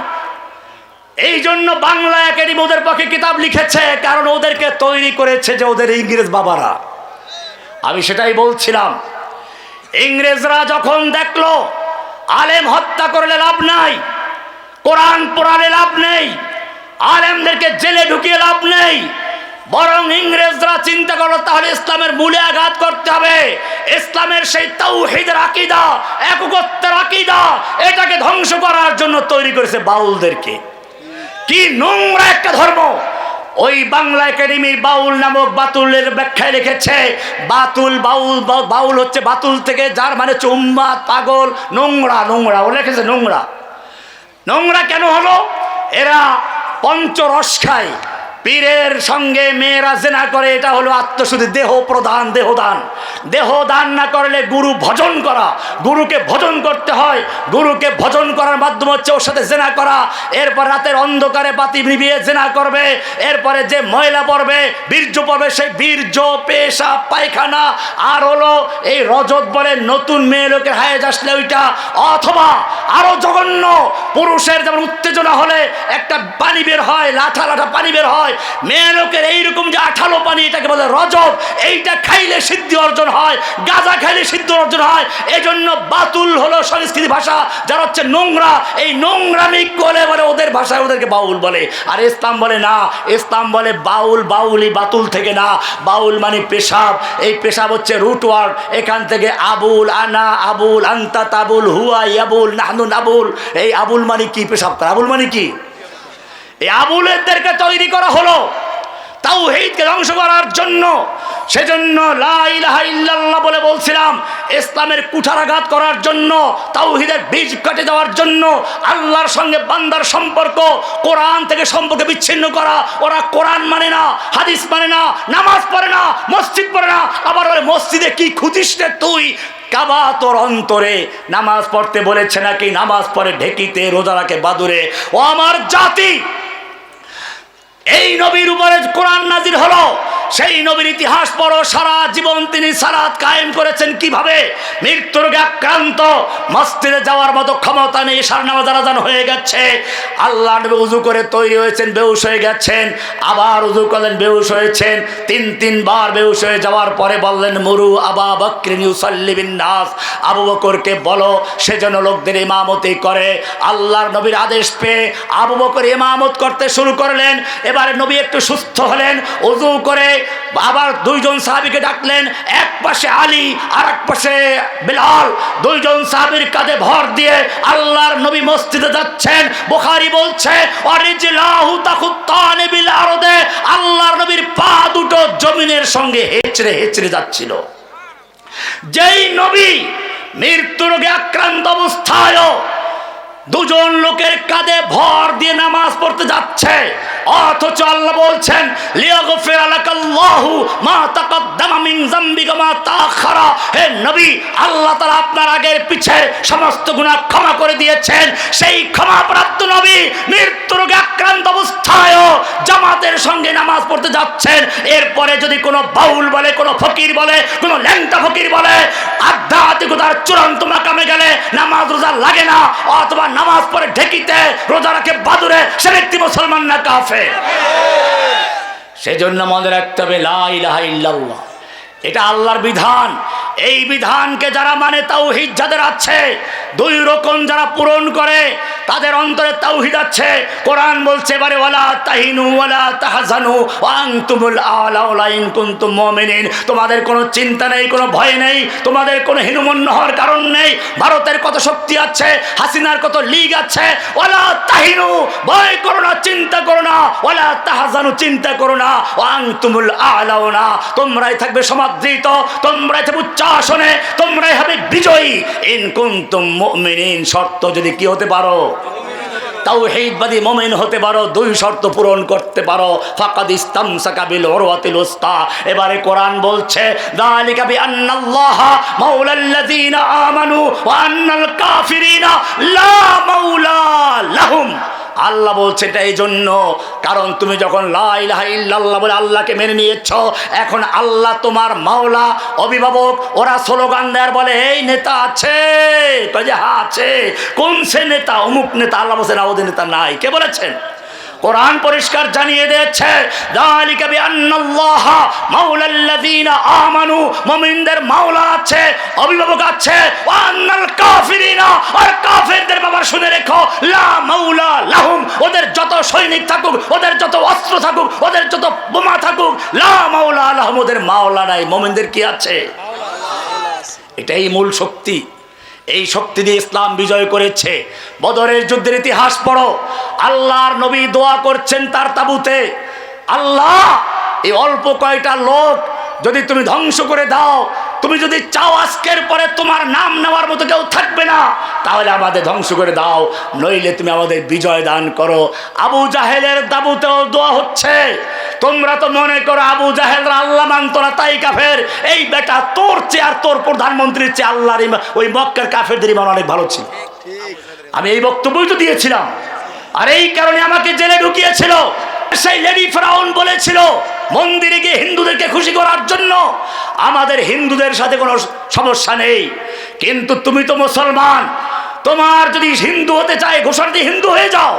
এই জন্য বাংলা একাডেমি ওদের পক্ষে কিতাব লিখেছে, কারণ ওদেরকে তৈরি করেছে যে ওদের ইংরেজ বাবারা। আমি সেটাই বলছিলাম, ইংরেজরা যখন দেখলো আলেম হত্যা করলে লাভ নাই, কোরআন পড়ালে লাভ নেই, আলেমদেরকে জেলে ঢুকিয়ে লাভ নেই, বরং ইংরেজরা চিন্তা করলো তাহলে ইসলামের মূলে আঘাত করতে হবে। ইসলামের সেই তাওহীদের আকীদা, একত্বের আকীদা, এটাকে ধ্বংস করার জন্য তৈরি করেছে বাউলদেরকে। কি নোংরা একটা ধর্ম! ওই বাংলা একাডেমির বাউল নামক বাতুলের ব্যাখ্যায় লিখেছে, বাতুল, বাউল, বাউল হচ্ছে বাতুল থেকে, যার মানে হচ্ছে উম্মাদ, পাগল, নোংরা। নোংরা ও লিখেছে নোংরা। নোংরা কেন হলো? এরা পঞ্চরস খায়, পীরের সঙ্গে মেয়েরা জেনা করে, এটা হলো আত্মশুদ্ধি, দেহ প্রদান, দেহদান। দেহদান না করলে গুরু ভজন করা, গুরুকে ভজন করতে হয়। গুরুকে ভজন করার মাধ্যম হচ্ছে ওর সাথে জেনা করা। এরপর রাতের অন্ধকারে বাতি নিভিয়ে জেনা করবে, এরপরে যে ময়লা পড়বে, বীর্য পড়বে, সেই বীর্য, পেশাব, পায়খানা, আর হলো এই রজত বলে নতুন মেয়ে লোকের হায়েজ আসলে ওইটা, অথবা আরো জঘন্য, পুরুষের যেমন উত্তেজনা হলে একটা পানি বের হয়, লাঠা লাঠা পানি বের হয়, মেয়ে লোকের এইরকম যে আঠালো পানি, এটাকে বলে রজব। এইটা খাইলে সিদ্ধি অর্জন হয়, গাঁজা খাইলে সিদ্ধি অর্জন হয়। এজন্য বাতুল হলো সংস্কৃতি ভাষা, যারা হচ্ছে নোংরা, এই নোংরামি বলে বলে ওদের ভাষায় ওদেরকে বাউল বলে। আর ইসলাম বলে না, ইসলাম বলে বাউল, বাউলি বাতুল থেকে না, বাউল মানে পেশাব। এই পেশাব হচ্ছে রুট ওয়ার্ড, এখান থেকে আবুল, আনা আবুল, আন্তা তাবুল, হুয়া ইয়াবুল, নাহনু নাবুল। এই আবুল মানে কি? পেশাব করা। আবুল মানে কি? এই আবুলেরদেরকে তৈরি করা হলো তাওহীদকে ধ্বংস করার জন্য। সেজন্য লা ইলাহা ইল্লাল্লাহ বলে বলছিলাম, ইসলামের কুঠারাঘাত করার জন্য, তাওহীদের বীজ কেটে দেওয়ার জন্য, আল্লাহর সঙ্গে বান্দার সম্পর্ক, কোরআন থেকে সম্পর্ক বিচ্ছিন্ন করা। ওরা কোরআন মানে না, হাদিস মানে না, নামাজ পড়ে না, মসজিদ পড়ে না। আবার ওরা মসজিদে কি খুঁজিস রে তুই? কাবা তোর অন্তরে। নামাজ পড়তে বলেছে নাকি? নামাজ পড়ে ঢেকিতে, রোজা রাখে বাদুরে। ও আমার জাতি, এই নবীর উপরে কোরআন নাজির হলো, সেই নবীর ইতিহাস পড়ো। সারা জীবন তিনি সালাত কায়েম করেছেন কিভাবে? মৃত্যু রোগে আক্রান্ত, মসজিদে যাওয়ার মতো ক্ষমতা নেই, এশার নামাজ আযান হয়ে গেছে, আল্লাহ নবী উযু করে তৈরি হয়েছেন, বেহুশ হয়ে গেছেন, আবার উযু করলেন, বেহুশ হয়েছেন, তিনবার বেহুশ হয়ে যাওয়ার পরে বললেন মুরু আবা বকরিন ইউসাল্লি বিন নাস, আবু বকরকে বলো সেজন্য লোকদের ইমামতি করে। আল্লাহর নবীর আদেশ পেয়ে আবু বকর ইমামত করতে শুরু করলেন। এবারে নবী একটু সুস্থ হলেন, ওযু করে আবার দুইজন সাহাবীকে ডাকলেন, এক পাশে আলী আর এক পাশে বিলাল, দুইজন সাহাবীর কাঁধে ভর দিয়ে আল্লাহর নবী মসজিদে যাচ্ছেন। বুখারী বলছে ওয়ারিজলাহু তাখুত্তানি বিল আরদে, আল্লাহর নবীর পা দুটো জমিনের সঙ্গে হেঁচড়ে হেঁচড়ে যাচ্ছিল। যেই নবী মৃত্যু রোগে আক্রান্ত অবস্থায় দুজন লোকের কাঁধে ভর দিয়ে নামাজ পড়তে যাচ্ছে, অথচ আল্লাহ বলছেন লিয়াগফির লাকাল্লাহু মা তাকদ্দামা মিন যামবিকা মা তাআখারা। হে নবী, আল্লাহ তাআলা আপনার আগের পিছের সমস্ত গুনাহ ক্ষমা করে দিয়েছেন। সেই ক্ষমাপ্রাপ্ত নবী মৃত্যু রোগে আক্রান্ত অবস্থায় জামাতের সঙ্গে নামাজ পড়তে যাচ্ছেন। এরপরে যদি কোনো বাউল বলে, কোনো ফকির বলে, কোনো ল্যাংটা ফকির বলে আধ্যাত্মিকতার চূড়ান্ত মাকামে গেলে নামাজ রোজা লাগে না, অথবা নামাজ পড়ে ঢেকিতে রোজা রাখে বাদুরে, সে ব্যক্তি মুসলমান না কাফের। সেজন্য মনে রাখতে হবে লা ইলাহা ইল্লাল্লাহ, এটা আল্লাহর বিধান। এই বিধানকে যারা মানে, তাওহীদ যাদের আছে, দুই রকম যারা পূরণ করে তাদের অন্তরে তাওহীদ আছে। কোরআন বলছে এবারে ওয়ালা তাহিনু ওয়ালা তাহজানু ওয়া আনতুমুল আ'লাউনা ইন কুনতুম মুমিনিন, তোমাদের কোনো চিন্তা নেই, কোনো ভয় নেই, তোমাদের কোনো হীনমন্য হওয়ার কারণ নেই। ভারতের কত শক্তি আছে, হাসিনার কত লীগ আছে, ওয়ালা তাহিনু, ভয় করো না, চিন্তা করো না, ওয়ালা তাহজানু, চিন্তা করো না, ওয়া আনতুমুল আ'লাউনা, তোমরাই থাকবে সমাদৃত, তোমরাই থাকবে উচ্চাসনে, তোমরাই হবে বিজয়ী। ইন কুনতুম মুমিনিন, শর্ত যদি কি হতে পারো? তাওহীদবাদী মুমিন হতে পারো, দুই শর্ত পূরণ করতে পারো। ফাকাদ ইসতামসাকা বিল উরওয়াতিল উসতা। এবারে কোরআন বলছে যালিকা বিআন্নাল্লাহা মাওলাল্লাযীনা আমানু ওয়া আন্নাল কাফিরিনা লা মাওলা লাহুম। আল্লাহ বলছে এটা এই জন্য, কারণ তুমি যখন লা ইলাহা ইল্লাল্লাহ বলে আল্লাহকে মেনে নিয়েছো, এখন আল্লাহ তোমার মাওলা, অভিভাবক। ওরা স্লোগান দেয়, বলে এই নেতা আছে, কয় যে হ্যাঁ আছে। কোন সে নেতা? অমুক নেতা। আল্লাহ বলছেন ওদের নেতা নাই। কে বলেছেন? কোরআন পরিষ্কার জানিয়ে দিয়েছে যালিকা বিআন্নাল্লাহা মাওলাল্লাযীনা আমানু, মুমিনদের মাওলা আছে, অভিভাবক আছে, ওয়া আন্নাল কাফিরিনা, আর কাফেরদের ব্যাপারে শুনে রেখো লা মাওলা লাহুম, ওদের যত সৈনিক থাকুক, ওদের যত অস্ত্র থাকুক, ওদের যত বোমা থাকুক, লা মাওলা লাহুম, ওদের মাওলা নাই। মুমিনদের কি আছে? এটাই মূল শক্তি। এই শক্তি দিয়ে ইসলাম বিজয় করেছে। বদরের যুদ্ধের ইতিহাস পড়ো, আল্লাহর নবী দোয়া করছেন তার তাবুতে, আল্লাহ এই অল্প কয়টা লোক যদি তুমি ধ্বংস করে দাও, তুমি যদি চাও আজকের পরে তোমার নাম নেওয়ার মতো কেউ থাকবে না, তাহলে আমাদের ধ্বংস করে দাও, নইলে তুমি আমাদের বিজয় দান করো। আবু জাহেলের তাবুতেও দোয়া হচ্ছে। তোমরা তো মনে করো আবু জাহেলরা আল্লাহ মানত না তাই কাফের। এই বেটা, তোর চেয়ে আর তোর প্রধানমন্ত্রীর চেয়ে আল্লাহর ওই মক্কার কাফেরদের ঈমান অনেক ভালো ছিল। আমি এই বক্তব্যই তো দিয়েছিলাম, আর এই কারণে আমাকে জেলে ঢুকিয়েছিল। সেই লেডি ফেরাউন বলেছিল মন্দিরে গিয়ে হিন্দুদেরকে খুশি করার জন্য, আমাদের হিন্দুদের সাথে কোনো সমস্যা নেই, কিন্তু তুমি তো মুসলমান, তোমার যদি হিন্দু হতে চায় ঘোষণা দিয়ে হিন্দু হয়ে যাও,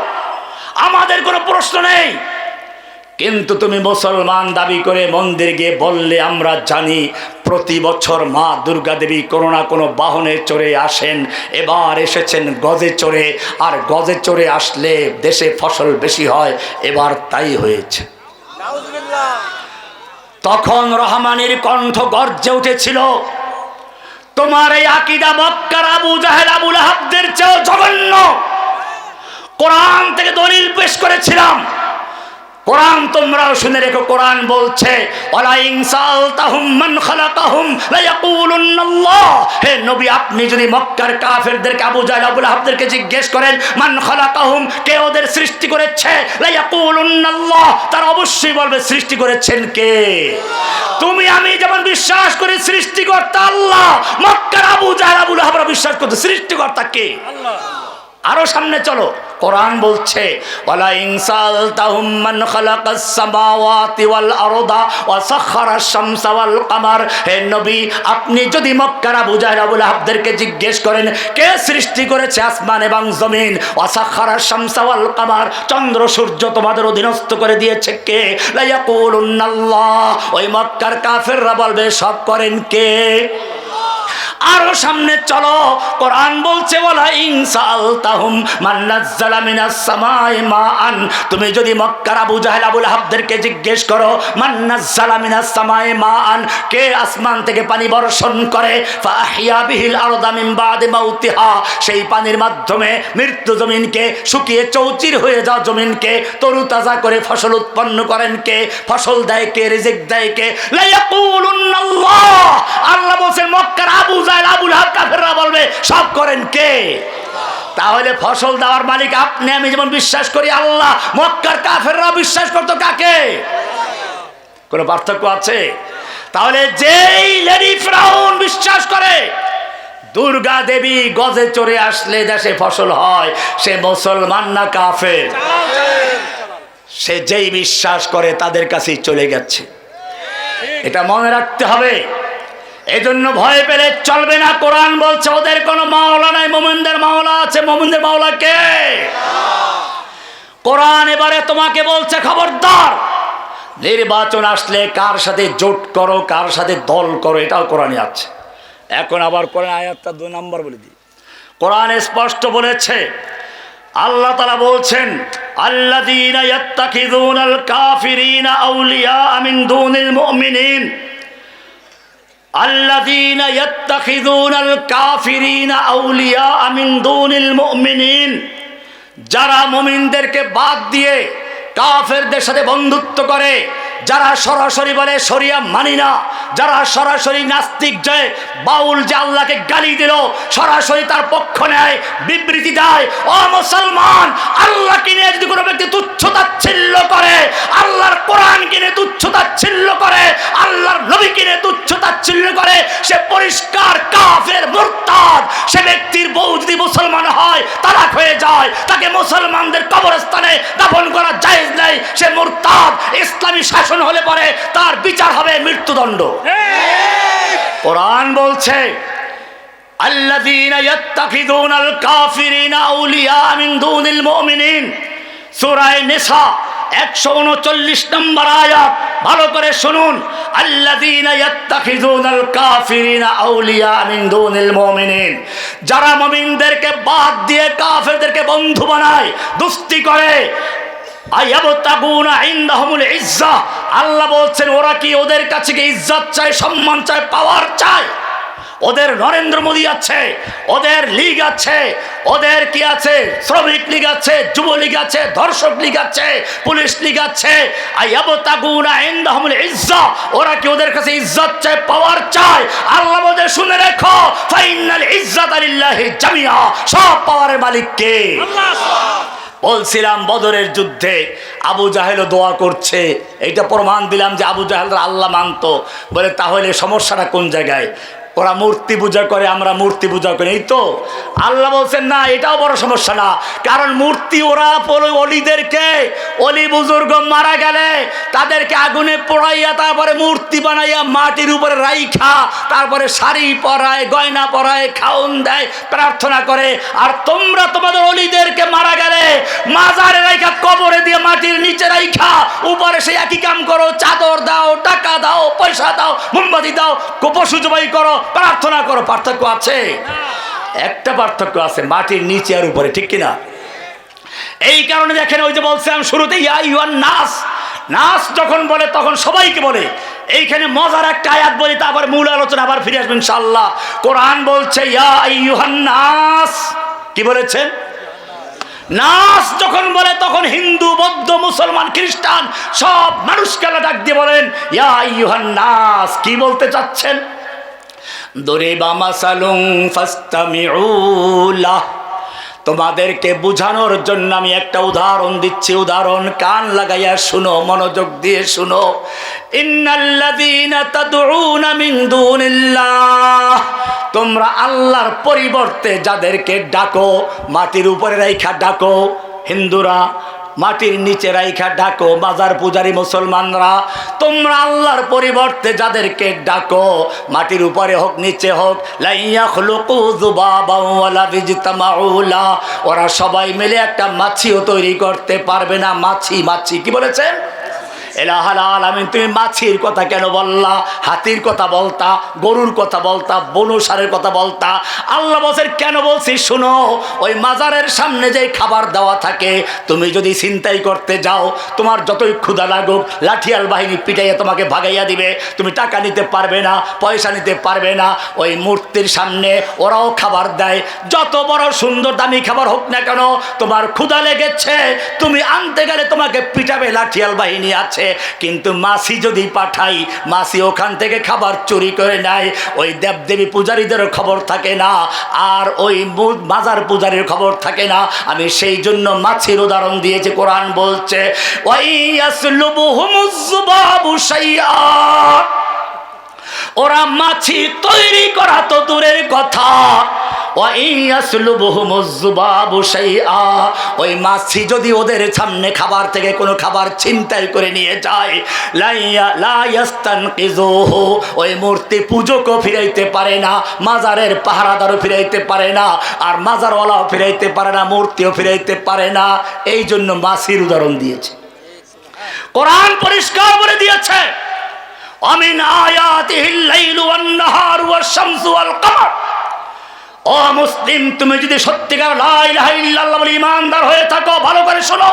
আমাদের কোনো প্রশ্ন নেই। কিন্তু তুমি মুসলমান দাবি করে মন্দিরে গিয়ে বললে আমরা জানি প্রতি বছর মা দুর্গা দেবী কোনো না কোনো বাহনে চড়ে আসেন, এবার এসেছেন গজে চড়ে, আর গজে চড়ে আসলে দেশে ফসল বেশি হয়, এবার তাই হয়েছে। তখন রহমানের কণ্ঠ গর্জে উঠেছিল, তোমার এই আকীদা মক্কার আবু জাহেল আবু লাহাবদের চেয়েও জঘন্য। কোরআন থেকে দলিল পেশ করেছিলাম, কোরআন তোমরাও শুনে রেখো। কোরআন বলছে ওয়ালা ইন সালতাহুম মান খালাকাহুম লা ইয়াকুলুন্নাল্লাহ। হে নবী, আপনি যদি মক্কার কাফেরদেরকে আবু জাহেল আবু লাহাবদেরকে জিজ্ঞেস করেন মান খালাকাহুম, কে ওদের সৃষ্টি করেছে, লা ইয়াকুলুন্নাল্লাহ, তারা অবশ্যই বলবে সৃষ্টি করেছেন কে? তুমি আমি যেমন বিশ্বাস করি সৃষ্টিকর্তা আল্লাহ, মক্কার আবু জাহেল আবু লাহাবরা বিশ্বাস করতে সৃষ্টিকর্তা কে? আল্লাহ। আরো সামনে চলো, কোরআন বলছে ওয়ালা ইনসালতাহুম মান খালাকাস সামাওয়াতি ওয়াল আরদা ওয়া সাখারাশ শামসা ওয়াল কামার। হে নবী, আপনি যদি মক্কার আবু জাহল আবু লাহাবদেরকে জিজ্ঞেস করেন কে সৃষ্টি করেছে আসমান এবং জমিন, ওয়া সাখারাশ শামসা ওয়াল কামার, চন্দ্র সূর্য তোমাদের অধীনস্থ করে দিয়েছে কে, লা ইয়াকুলুনাল্লাহ, ওই মক্কার কাফেররা বলবে সব করেন কে? আরো সামনে চলো, কোরআন বলছে ওয়ালা ইনসালতাহুম মান নাযালা মিনাস সামাই মাআন। তুমি যদি মক্কার আবু জাহল আবু লাহাবদেরকে জিজ্ঞেস করো মান নাযালা মিনাস সামাই মাআন, কে আসমান থেকে পানি বর্ষণ করে, ফাহিয়া বিহিল আরদা মিন বাদি মাউতিহা, সেই পানির মাধ্যমে মৃত্যু জমিনকে, শুকিয়ে চৌচির হয়ে যাওয়া জমিনকে তরুতাজা করে ফসল উৎপন্ন করেন কে, ফসল দেয় কে, রিজিক দেয় কে? লা ইয়াকুলুনাল্লাহ, আল্লাহ বলেন মক্কার আবু জাহল আবু লাহাব কাফেররা বলবে সব করেন কে? তাহলে ফসল দেওয়ার মালিক আপনি আমি যেমন বিশ্বাস করি আল্লাহ, মক্কার কাফেররা বিশ্বাস করতো কাকে? কোনো পার্থক্য আছে? তাহলে যেই লেডি ফিরাউন বিশ্বাস করে দুর্গা দেবী গজে চড়ে আসলে দেশে ফসল হয়, সে মুসলমান না কাফের? সে যেই বিশ্বাস করে তাদের কাছেই চলে গেছে, এটা মনে রাখতে হবে। এজন্য ভয় পেলে চলবে না। কোরআন বলছে ওদের কোনো মাওলা নাই, মুমিনদের মাওলা আছে। মুমিনদের মাওলা কে? কোরআন এবারে তোমাকে বলছে খবরদার, নির্বাচন আসলে কার সাথে জোট করো, কার সাথে দল করো, এটাও কোরআনে আছে। এখন আবার কোরআন আয়াতটা 2 নম্বর বলে দিই। কোরআন স্পষ্ট বলেছে, আল্লাহ তাআলা বলছেন আল্লাযীনা ইয়াত্তাখিযুনাল কাফিরিনা আউলিয়া মিন দুনিল মুমিনিন, আল্লাযীনা ইয়াত্তাখিযুনাল কাফিরিনা আউলিয়া মিন দুনিল মুমিনিন, যারা মুমিনদেরকে বাদ দিয়ে কাফেরদের সাথে বন্ধুত্ব করে, যারা সরাসরি বলে শরিয়া মানি না, যারা সরাসরি নাস্তিক যে বাউল যে আল্লাহকে গালি দিল সরাসরি তার পক্ষ নেয়, বিবৃতি দেয়, ও মুসলমান, আল্লাহ কিনে যদি কোনো ব্যক্তি তুচ্ছতাচ্ছিল্য করে, আল্লাহর কোরআন কিনে তুচ্ছতাচ্ছিল্য করে, আল্লাহর নবী কিনে তুচ্ছতাচ্ছিল্য করে, সে পরিষ্কার কাফের, মুরতাদ। সে ব্যক্তির বউ যদি মুসলমান হয় তালাক হয়ে যায়, তাকে মুসলমানদের কবরস্থানে দাফন করা জায়েজ নেই, সে মুরতাদ। ইসলামী শাসন হলে পরে তার বিচার হবে মৃত্যুদণ্ড। কোরআন বলছে আল্লাযীনা ইয়াত্তাখিযুনাল কাফিরিনা আউলিয়া মিন দুনিল মুমিনিন, সূরা নিসা 139 নম্বর আয়াত, ভালো করে শুনুন। আল্লাযীনা ইয়াত্তাখিযুনাল কাফিরিনা আউলিয়া মিন দুনিল মুমিনিন, যারা মুমিনদেরকে বাদ দিয়ে কাফেরদেরকে বন্ধু বানায়, দোস্তি করে, আয়াবতাগুনা ইনদাহুমুল ইজ্জাহ, আল্লাহ বলছেন ওরা কি ওদের কাছে কি ইজ্জত চায়, সম্মান চায়, পাওয়ার চায়? ওদের নরেন্দ্র মোদী আছে, ওদের লীগ আছে, ওদের কি আছে, শ্রমিক লীগ আছে, যুবলীগ আছে, ধর্ষক লীগ আছে, পুলিশ লীগ আছে। আয়াবতাগুনা ইনদাহুমুল ইজ্জাহ, ওরা কি ওদের কাছে ইজ্জত চায়, পাওয়ার চায়? আল্লাহ বলে শুনে রেখো, ফাইনাল ইজ্জাতা লিল্লাহি জামিআ, সব পাওয়ারের মালিক কে? আল্লাহ। বলছিলাম বদরের যুদ্ধে আবু জাহেল দোয়া করছে, এইটা প্রমাণ দিলাম যে আবু জাহেলরা আল্লাহ মানতো। বলে তাহলে সমস্যাটা কোন জায়গায়? ওরা মূর্তি পূজা করে, আমরা মূর্তি পূজা করি, এই তো। আল্লাহ বলছেন না, এটাও বড় সমস্যা না, কারণ মূর্তি ওরা অলিদেরকে, অলি বুজুর্গ মারা গেলে তাদেরকে আগুনে পোড়াইয়া তারপরে মূর্তি বানাইয়া মাটির উপরে রাইখা তারপরে শাড়ি পরায়, গয়না পরায়, খাওন দেয়, প্রার্থনা করে। আর তোমরা তোমাদের অলিদেরকে মারা গেলে মাজারে রাইখা, কবরে দিয়ে মাটির নিচে রাইখা উপরে সেই একই কাম করো, চাদর দাও, টাকা দাও, পয়সা দাও, মোমবাতি দাও, পশু জবাই করো, প্রার্থনা করো। পার্থক্য আছে? একটা পার্থক্য আছে, মাটির নিচে আর উপরে, ঠিক কিনা? এই কারণে দেখেন ওই যে বলছিলাম শুরুতে ইয়া আইয়ুহান নাস, নাস যখন বলে তখন সবাইকে বলে। এইখানে মজার একটা আয়াত বলি, তারপর মূল আলোচনা আবার ফিরে আসবেন ইনশাআল্লাহ। কোরআন বলছে ইয়া আইয়ুহান নাস, কি বলেছেন? নাস যখন বলে তখন হিন্দু, বৌদ্ধ, মুসলমান, খ্রিস্টান সব মানুষকে ডাক দিয়ে বলেন ইয়া আইয়ুহান নাস। কি বলতে চাচ্ছেন? দরিবা মাসালুন ফাসতামিউ লাহ, তোমাদেরকে বুঝানোর জন্য আমি একটা উদাহরণ দিচ্ছি, উদাহরণ কান লাগাইয়া শুনো, মনোযোগ দিয়ে শুনো। ইন্নাল্লাযীনা তাদউনা মিন দুনিল্লাহ, তোমরা আল্লাহর পরিবর্তে যাদেরকে ডাকো, মাটির উপরে রাইখা ডাকো, হিন্দুরা মাটির নিচে রাইখা ডাকো, মাজার পূজারী মুসলমানরা, তোমরা আল্লাহর পরিবর্তে যাদেরকে ডাকো, মাটির উপরে হোক নিচে হোক, লা ইয়াখলুকু যুবাবান ওয়ালা বিজতামাউ লা, ওরা সবাই মিলে একটা মাছিও তৈরি করতে পারবে না। মাছি, মাছি কি বলেছেন? এলাহাল আলামিন, তুমি মাছির কথা কেন বললা? হাতির কথা বলতা, গরুর কথা বলতা, বনুসারের কথা বলতা। আল্লাহ বলছেন কেন বলছি শুনো, ওই মাজারের সামনে যে খাবার দেওয়া থাকে, তুমি যদি ছিনতাই করতে যাও, তোমার যতই ক্ষুধা লাগুক, লাঠিয়াল বাহিনী পিটাইয়া তোমাকে ভাগাইয়া দিবে, তুমি টাকা নিতে পারবে না, পয়সা নিতে পারবে না। ওই মূর্তির সামনে ওরাও খাবার দেয়, যত বড় সুন্দর দামি খাবার হোক না কেন, তোমার ক্ষুধা লেগেছে, তুমি আনতে গেলে তোমাকে পিটাবে, লাঠিয়াল বাহিনী আছে। কিন্তু মাছি যদি পাঠাই, মাছি ওখান থেকে খাবার চুরি করে নেয়, ওই দেবদেবী পূজারীদেরও খবর থাকে না, আর ওই মাজার পূজারীর খবর থাকে না। আমি সেই জন্য মাছির উদাহরণ দিয়েছি। কোরআন বলছে ওয়াইয়াসলুবুহুমুজ যুবাবু শাইআ, ওরা মাছি তৈরি করা তো দূরের কথা, ওই মাছি যদি ওদের সামনে খাবার থেকে কোনো খাবার ছিনতাই করে নিয়ে যায়, ওই মূর্তি পূজকও ফিরাইতে পারে না, মাজারের পাহারাদারও ফিরাইতে পারে না, আর মাজারওয়ালাও ফিরাইতে পারে না, মূর্তিও ফিরাইতে পারে না। এই জন্য মাছির উদাহরণ দিয়েছে। কোরআন পরিষ্কার করে দিয়েছে, আমিন আয়াতিহিল লাইলু ওয়ান নাহার ওয়াশ শামসু ওয়াল কমর। ও মুসলিম, তুমি যদি সত্যিকার লা ইলাহা ইল্লাল্লাহ বলে ঈমানদার হয়ে থাকো, ভালো করে শোনো,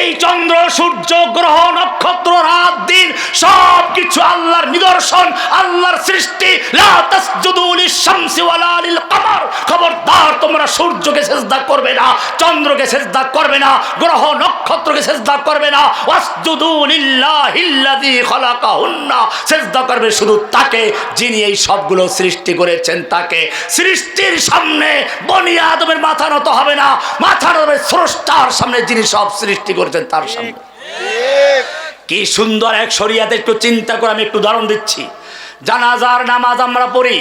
এই চন্দ্র, সূর্য, গ্রহ, নক্ষত্র, রাত, দিন সব কিছু আল্লাহর নিদর্শন, আল্লাহর সৃষ্টি। লা তাসজুদু লিশ-শামসি ওয়ালা লিল-কমর, খবরদার তোমরা সূর্যকে সিজদা করবে না, চন্দ্রকে সিজদা করবে না, গ্রহ নক্ষত্রকে সিজদা করবে না। ওয়াসজুদু লিল্লাহিল্লাযী খালাকাহুন্না, সিজদা করবে শুধু তাকে যিনি এই সবগুলো সৃষ্টি করেছেন, তাকে। সৃষ্টির সামনে বনি আদমের মাথা নত হবে না, মাথা নত হবে স্রষ্টার সামনে, যিনি সব সৃষ্টি করেছেন তার সামনে। কি সুন্দর এক শরিয়াতে, একটু চিন্তা করে আমি একটু উদাহরণ দিচ্ছি। জানাজার নামাজ আমরা পড়ি,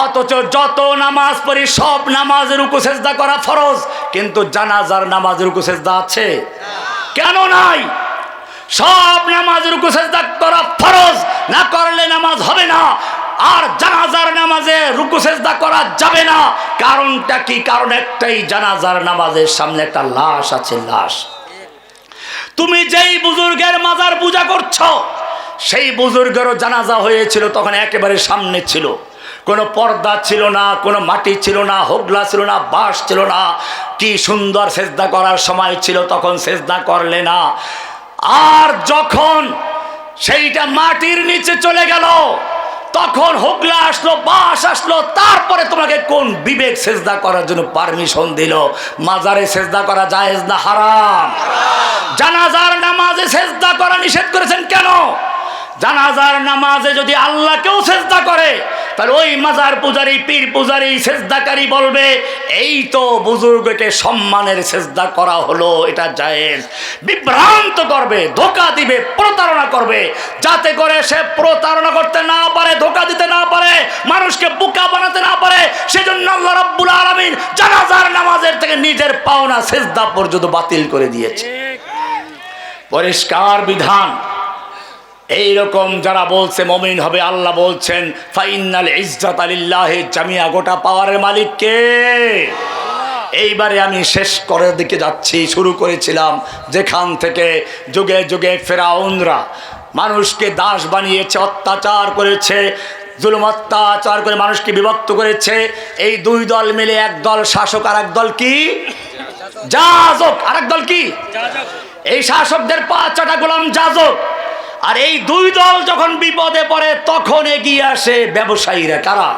অথচ যত নামাজ পড়ি সব নামাজের রুকু সেজদা করা ফরজ, কিন্তু জানাজার নামাজের রুকু সেজদা আছে? কেন নাই? সব নামাজের রুকু সেজদা করা ফরজ, না করলে নামাজ হবে না। আর জানাজার নামাজে রুকু সেজদা করা যাবে না। কারণটা কি? কারণ একটাই, জানাজার নামাজের সামনে একটা লাশ আছে, লাশ। তুমি যেই বুজুর্গের মাজার পূজা করছো, সেই বুজুর্গেরও জানাজা হয়েছিল, তখন একেবারে সামনে ছিল, কোনো পর্দা ছিল না, কোনো মাটি ছিল না, হোগলা ছিল না, বাঁশ ছিল না। কি সুন্দর সেজদা করার সময় ছিল, তখন সেজদা করলে না। আর যখন সেইটা মাটির নিচে চলে গেল, তখন হোগলা আসলো, বাঁশ আসলো, তারপরে তোমাকে কোন বিবেক সেজদা করার জন্য পারমিশন দিল? মাজারে সেজদা করা জায়েজ না হারাম? জানাজার নামাজে সেজদা করা নিষেধ করেছেন কেন? জানাজার নামাজে যদি আল্লাহকেও সেজদা করে, তাহলে ওই মাজার পূজারী, পীর পূজারী, সেজদাকারী বলবে এই তো বুজুর্গকে সম্মানের সেজদা করা হলো, এটা জায়েজ। বিভ্রান্ত করবে, ধোঁকা দিবে, প্রতারণা করবে, যাতে করে সে প্রতারণা করতে না পারে, ধোঁকা দিতে না পারে, মানুষকে বোকা বানাতে না পারে। সেজন্য আল্লাহ রাব্বুল আলামিন জানাজার নামাজের থেকে নিজের পাওনা সেজদা পর্যন্ত বাতিল করে দিয়েছে। পরিষ্কার বিধান। এইরকম যারা বলছে মুমিন হবে, আল্লাহ বলছেন ফাইনাল ইজ্জাতা লিল্লাহি জামিয়া, গোটা পাওয়ারের মালিক কে? এইবারে আমি শেষ করার দিকে যাচ্ছি। শুরু করেছিলাম যেখান থেকে যুগে যুগে ফেরাউনরা মানুষকে দাস বানিয়েছে, অত্যাচার করেছে, জুলুম অত্যাচার করে মানুষকে বিভক্ত করেছে। এই দুই দল মিলে এক দল শাসক, আর এক দল কি যাজক, আর এক দল কি এই শাসকদের 5টা গোলাম যাজক। আর এই দুই দল যখন বিপদে পড়ে, তখন এগিয়ে আসে ব্যবসায়ীরা। কারা?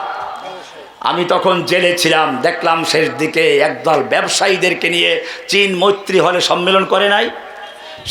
আমি তখন জেলে ছিলাম, দেখলাম শেষ দিকে একদল ব্যবসায়ীদেরকে নিয়ে চীন মৈত্রী হলে সম্মেলন করে নাই,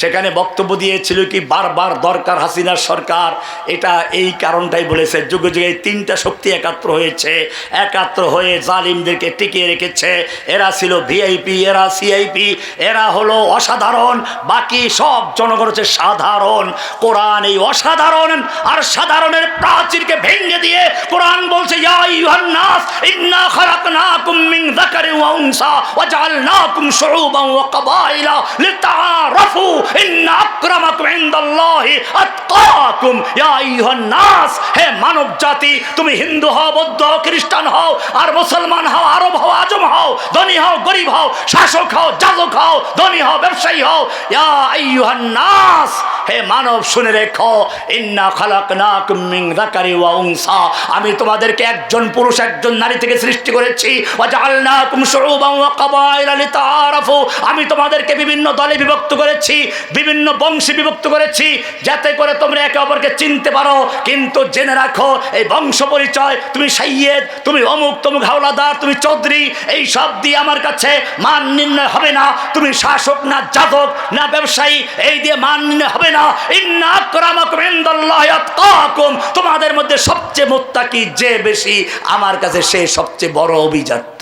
সেখানে বক্তব্য দিয়েছিল কি বারবার দরকার হাসিনার সরকার, এটা এই কারণটাই বলেছে যুগে যুগে তিনটা শক্তি একাত্র হয়ে জালিমদেরকে টিকিয়ে রেখেছে। এরা ছিল ভিআইপি, এরা সিআইপি, এরা হলো অসাধারণ, বাকি সব জনগণ হচ্ছে সাধারণ। কোরআন এই অসাধারণ আর সাধারণের প্রাচীরকে ভেঙে দিয়ে কোরআন বলছে ইয়া আইয়ুহান নাস ইন্না খালাকনাকুম মিন যাকারিন ওয়া উনসা ওয়া জাআলনাকুম শুউবান ওয়া কাবাইলা লিতাআরাফু ইন্না আকরামাকুম ইনদাল্লাহি আতকাকুম। ইয়া আইয়ুহান নাস, হে মানব জাতি, তুমি হিন্দু হও, বৌদ্ধ হও, খ্রিস্টান হও আর মুসলমান হও, আরব হও, আজম হও, ধনী হও, গরিব হও, শাসক হও, যাজক হও, ধনী হও, ব্যবসায়ী হও, ইয়া আইয়ুহান নাস, হে মানব শুনে রেখো, ইন্না খালাকনাকুম মিন যাকারি ওয়া উনসা, আমি তোমাদেরকে একজন পুরুষ একজন নারী থেকে সৃষ্টি করেছি। ওয়া জাআলনাকুম শুউবান ওয়া কাবাইলা লিতাআরাফু, আমি তোমাদেরকে বিভিন্ন দলে বিভক্ত করেছি, বিভিন্ন বংশে বিভক্ত করেছি, যাতে করে তোমরা একে অপরকে চিনতে পারো। কিন্তু জেনে রাখো, এই বংশ পরিচয়, তুমি সাইয়েদ, তুমি অমুক তমুক হাওলাদার, তুমি চৌধুরী, এই সব দিয়ে আমার কাছে মান নির্ণয় হবে না। তুমি শাসক না যাজক না ব্যবসায়ী, এই দিয়ে মান নির্ণয় হবে না। ইন্না আকরামাকুম ইনদাল্লাহি আতকাকুম, তোমাদের মধ্যে সবচেয়ে মুত্তাকি যে বেশি আমার কাছে সে সবচেয়ে বড় অভিজাত্য,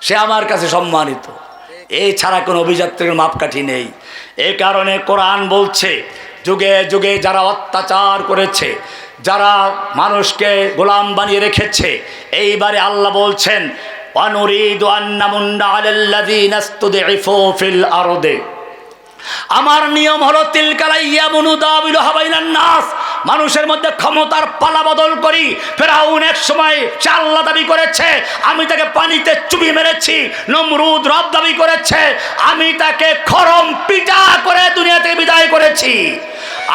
সে আমার কাছে সম্মানিত। এই ছাড়া কোনো অভিজাত্যের মাপকাঠি নেই। এই কারণে কোরআন বলছে যুগে যুগে যারা অত্যাচার করেছে, যারা মানুষকে গোলাম বানিয়ে রেখেছে, এইবারে আল্লাহ বলছেন ওয়ানুরিদু আন নামুন্না আলাল্লাযীনা ইসতুদঈফু ফিল আরদি, আমার নিয়ম হলো তিলকাল আইয়ামু নুদাবিলুহা বাইনান নাস, মানুষের মধ্যে ক্ষমতার পালা বদল করি। ফেরাউন এক সময় সে আল্লাহ দাবি করেছে, আমি তাকে পানিতে চুবিয়ে মেরেছি। নমরুদ রব দাবি করেছে, আমি তাকে খরম পিটা করে দুনিয়া থেকে বিদায় করেছি।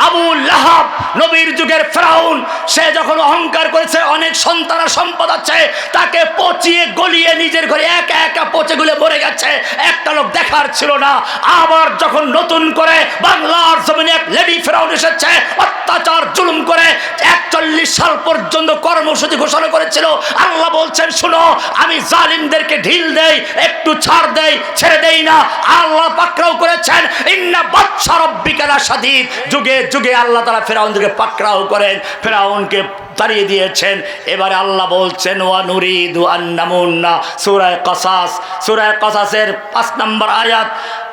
আবু লাহাব নবীর যুগের ফেরাউন, সে যখন অহংকার করেছে অনেক সন্তান আর সম্পদ আছে, তাকে পচিয়ে গলিয়ে নিজের ঘরে একা একা পচে গুলে মরে গেছে, একটা লোক দেখার ছিল না। আবার যখন নতুন করে বাংলার জমিনে এক লেডি ফেরাউন এসেছে, অত্যাচার জুলুম করে 41 সাল পর্যন্ত কর্মসূচি ঘোষণা করেছিল। আল্লাহ বলছেন শুনো, আমি জালিমদেরকে ঢিল দেই, একটু ছাড় দেই, ছেড়ে দেই না। আল্লাহ পাকড়াও করেছেন, ইন্না বাতশা রাব্বিকা লাশাদীদ, যুগে যুগে আল্লাহ তাআলা ফেরাউনকে পাকড়াও করেন, ফেরাউনকে তাড়িয়ে দিয়েছেন। এবারে আল্লাহ বলছেন ওয়া নুরিদু আন নামুন্না, সূরা কাসাসের 5 নম্বর আয়াত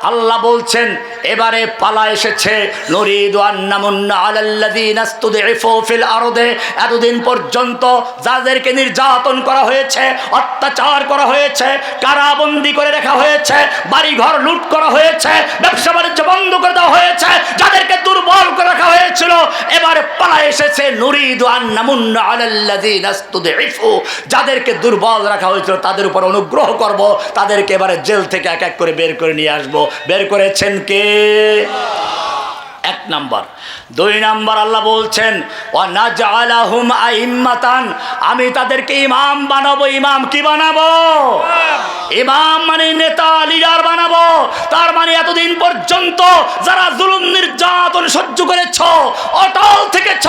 আল্লাহ বলছেন এবারে পালা এসেছে, নুরিদু আন নামুন্না আলাল্লাযীনা ইসতুদঈফু ফিল আরদি, এতদিন পর্যন্ত যাদেরকে নির্যাতন করা হয়েছে, অত্যাচার করা হয়েছে, কারাবন্দী করে রাখা হয়েছে, বাড়িঘর লুট করা হয়েছে, ব্যবসা বাণিজ্য বন্ধ করে দেওয়া হয়েছে, যাদেরকে দুর্বল করে রাখা হয়েছিল, এবারে পালা এসেছে নুরিদু আন নামুন্না আলাল্লাযীনা ইসতুদঈফু, যাদেরকে দুর্বল রাখা হয়েছিল তাদের উপর অনুগ্রহ করব, তাদেরকে এবারে জেল থেকে এক এক করে বের করে নিয়ে আসবো। বের করেছেন কে? এক নাম্বার। 2 নাম্বার আল্লাহ বলছেন ওয়া নাজআলাহুম আইম্মাতান, আমি তাদেরকে ইমাম বানাবো। ইমাম কি বানাবো? ইমাম মানে নেতা, লিডার বানাবো। তার মানে এতদিন পর্যন্ত যারা জুলুম নির্যাতন সহ্য করেছ, অটল থেকেছ,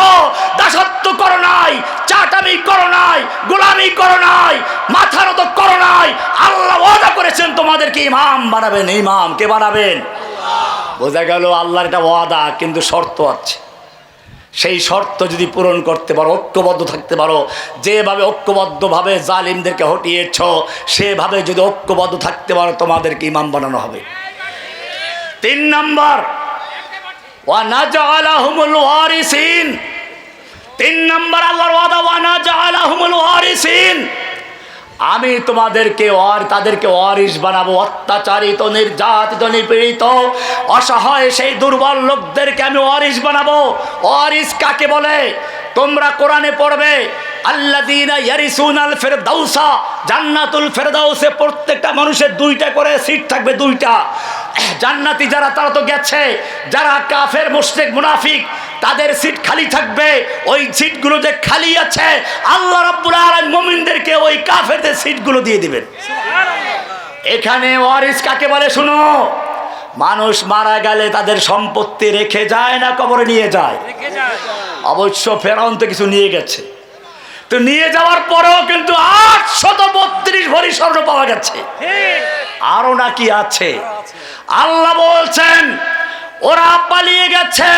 দাসত্ব করো নাই, চাটামি করো নাই, গোলামি করো নাই, মাথা নত করো নাই, আল্লাহ ওয়াদা করেছেন তোমাদেরকে ইমাম বানাবেন। ইমাম কে বানাবেন? বোঝা গেল আল্লাহর এটা ওয়াদা, কিন্তু শর্ত আছে। সেই শর্ত যদি পূরণ করতে পারো, ঐক্যবদ্ধ থাকতে পারো, যেভাবে ঐক্যবদ্ধভাবে জালিমদেরকে হটিয়েছ, সেভাবে যদি ঐক্যবদ্ধ থাকতে পারো, তোমাদেরকে ইমাম বানানো হবে। 3 নাম্বার ওয়া নাজআলাহুমুল ওয়ারিসিন, 3 নাম্বার আল্লাহর ওয়াদা ওয়া নাজআলাহুমুল ওয়ারিসিন, আমি তোমাদেরকে তাদেরকে ওয়ারিস বানাবো। অত্যাচারিত, নির্যাতিত, নিপীড়িত, অসহায় সেই দুর্বল লোকদেরকে আমি ওয়ারিস বানাবো। ওয়ারিস কাকে বলে? তোমরা কোরআনে পড়বে আল্লাযীনা ইয়ারিসুনাল ফিরদাউসা, জান্নাতুল ফিরদাউসে প্রত্যেকটা মানুষের 2টা করে সিট থাকবে, 2টা। জান্নাতি যারা তারা তো গেছে, যারা কাফের মুশরিক মুনাফিক তাদের সিট খালি থাকবে। ওই সিটগুলো যে খালি আছে, আল্লাহ রাব্বুল আলামিন মুমিনদেরকে ওই কাফেরদের সিটগুলো দিয়ে দিবেন। এখানে ওয়ারিস কাকে বলে শুনো, মানুষ মারা গেলে তাদের সম্পত্তি রেখে যায় না কবরে নিয়ে যায়? অবশ্য ফেরাউন তো কিছু নিয়ে গেছে, তো নিয়ে যাওয়ার পরেও কিন্তু 832 ভরি স্বর্ণ পাওয়া গেছে। আরো নাকি আছে? আল্লাহ বলছেন ওরা পালিয়ে গেছে,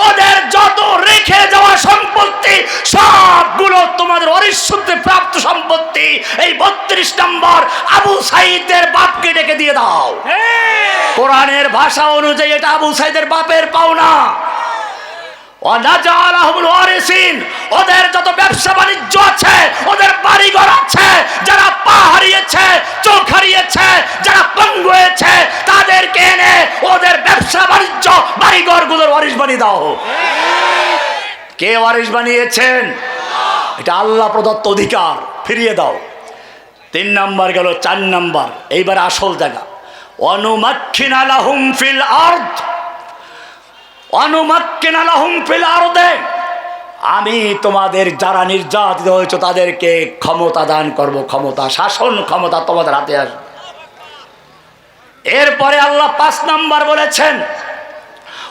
ওদের যত রেখে যাওয়া সম্পত্তি সবগুলো তোমাদের অরিসূত্রে প্রাপ্ত সম্পত্তি। এই 32 নম্বর আবু সাঈদের বাপকে ডেকে দিয়ে দাও। কোরআনের ভাষা অনুযায়ী এটা আবু সাঈদের বাপের পাওনা। ওদের যত ব্যবসা বাণিজ্য আছে, ওদের বাড়িঘর আছে, যারা পা হারিয়েছে, চোখ হারিয়েছে, যারা পঙ্গু হয়েছে, তাদেরকে এনে ওদের ব্যবসা বাণিজ্য বাড়িঘর গুলোর ওয়ারিশ বানিয়ে দাও। কে ওয়ারিশ বানিয়েছেন? এটা আল্লাহ প্রদত্ত অধিকার, ফিরিয়ে দাও। 3 নাম্বার গেল। 4 নাম্বার এইবার আসল জায়গা, অনুমাক্খিনা লাহুম ফিল আরদ। অনুমাক্কিনা লাহুম ফিল আরদে, আমি তোমাদের যারা নির্যাতিত হয়েছে তাদেরকে ক্ষমতা দান করব, ক্ষমতা, শাসন ক্ষমতা তোমাদের হাতে আসবে। এরপরে আল্লাহ 5 নাম্বার বলেছেন,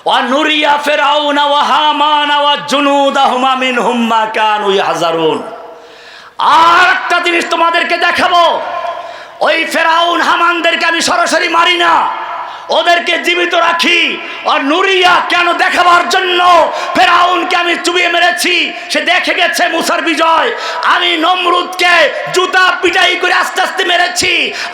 ওয়ানুরিয়া ফিরআউনা ওয়া হামানা ওয়া জুনুদাহুমা মিনহুম মা কানু ইয়াহজারুন। আর একটা জিনিস তোমাদেরকে দেখাবো, ওই ফেরাউন হামানদেরকে আমি সরাসরি মারি না, ওদেরকে জীবিত রাখি। আর নুরিয়া কেন? দেখাবার জন্য। ফেরাউনকে আমি চুবিয়ে মেরেছি, সে দেখে গেছে মুসার বিজয়। আমি নমরুদকে জুতা পিটাই করে আস্তে আস্তে মেরেছি,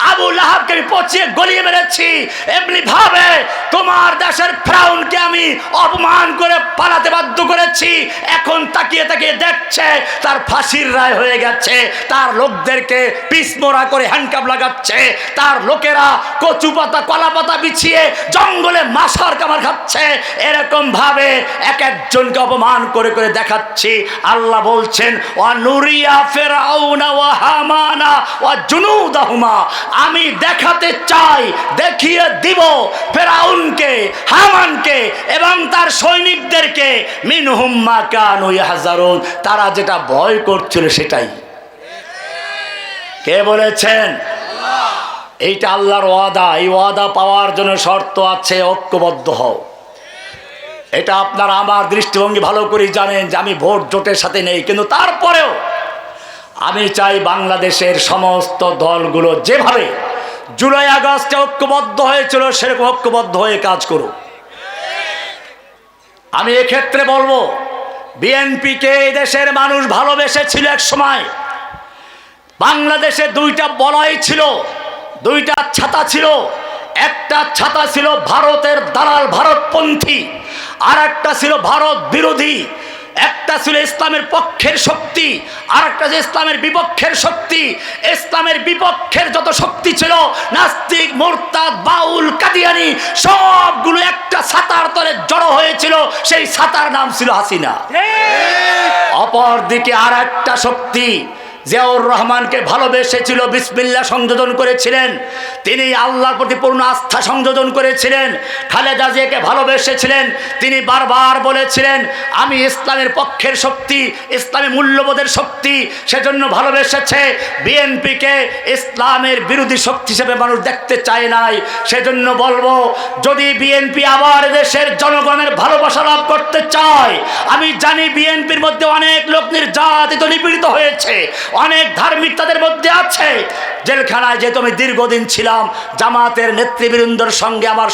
আবু লাহাবকে আমি পচিয়ে গলিয়ে মেরেছি। এমনি ভাবে তোমার দেশের ফেরাউনকে আমি অপমান করে পালাতে বাধ্য করেছি। এখন তাকিয়ে তাকিয়ে দেখছে তার ফাঁসির রায় হয়ে গেছে, তার লোকদেরকে পিছমোড়া করে হ্যান্ডকাপ লাগাচ্ছে, তার লোকেরা কচু পাতা কলা পাতা বিছিয়ে জঙ্গলে মাছার কামার খাচ্ছে। এরকম ভাবে এক একজনকে অপমান করে করে দেখাচ্ছি। আল্লাহ বলছেন, ওয়া নুরিয়া ফিরআউনা ওয়া হামানা ওয়া জুনুদাহুমা, আমি দেখাতে চাই, দেখিয়ে দিব ফেরাউনকে, হামানকে এবং তার সৈনিকদেরকে, মিনহুম মা কানু ইয়াহজারুন, তারা যেটা ভয় করছিল সেটাই। কে বলেছেন? এইটা আল্লাহর ওয়াদা। এই ওয়াদা পাওয়ার জন্য শর্ত আছে, ঐক্যবদ্ধ হও। এটা আপনারা আমার দৃষ্টিভঙ্গি ভালো করে জানেন যে আমি ভোট জোটের সাথে নেই, কিন্তু তারপরেও আমি চাই বাংলাদেশের সমস্ত দলগুলো যেভাবে জুলাই আগস্টে ঐক্যবদ্ধ হয়েছিল সেরকম ঐক্যবদ্ধ হয়ে কাজ করুক। আমি এক্ষেত্রে বলবো, বিএনপিকে এই দেশের মানুষ ভালোবেসেছিল এক সময়। বাংলাদেশে 2টা বলয় ছিল, 2টা ছাতা ছিল। একটা ছাতা ছিল ভারতের দালাল ভারতপন্থী, আর একটা ছিল ভারত বিরোধী। একটা ছিল ইসলামের পক্ষের শক্তি, আর একটা যে ইসলামের বিপক্ষের শক্তি। ইসলামের বিপক্ষের যত শক্তি ছিল, নাস্তিক, মুরতাদ, বাউল, কাদিয়ানি, সবগুলো একটা ছাতার তলে জড়ো হয়েছিল। সেই ছাতার নাম ছিল হাসিনা। অপর দিকে আর একটা শক্তি জিয়াউর রহমানকে ভালোবেসেছিল, বিসমিল্লাহ সংযোজন করেছিলেন, তিনি আল্লাহর প্রতি পূর্ণ আস্থা সংযোজন করেছিলেন। খালেদা জিয়াকে ভালোবেসেছিলেন, তিনি বারবার বলেছিলেন আমি ইসলামের পক্ষের শক্তি, ইসলামী মূল্যবোধের শক্তি, সেজন্য ভালোবেসেছে। বিএনপিকে ইসলামের বিরোধী শক্তি হিসেবে মানুষ দেখতে চায় নাই। সেজন্য বলবো, যদি বিএনপি আবার দেশের জনগণের ভালোবাসা লাভ করতে চায়, আমি জানি বিএনপির মধ্যে অনেক লোক নির্যাতিত, নিপীড়িত হয়েছে, অনেক ধার্মিক তাদের মধ্যে আছে। জেলখানায় যেহেতু আমি দীর্ঘদিন ছিলাম, জামাতের নেতৃবৃন্দর সঙ্গে আমার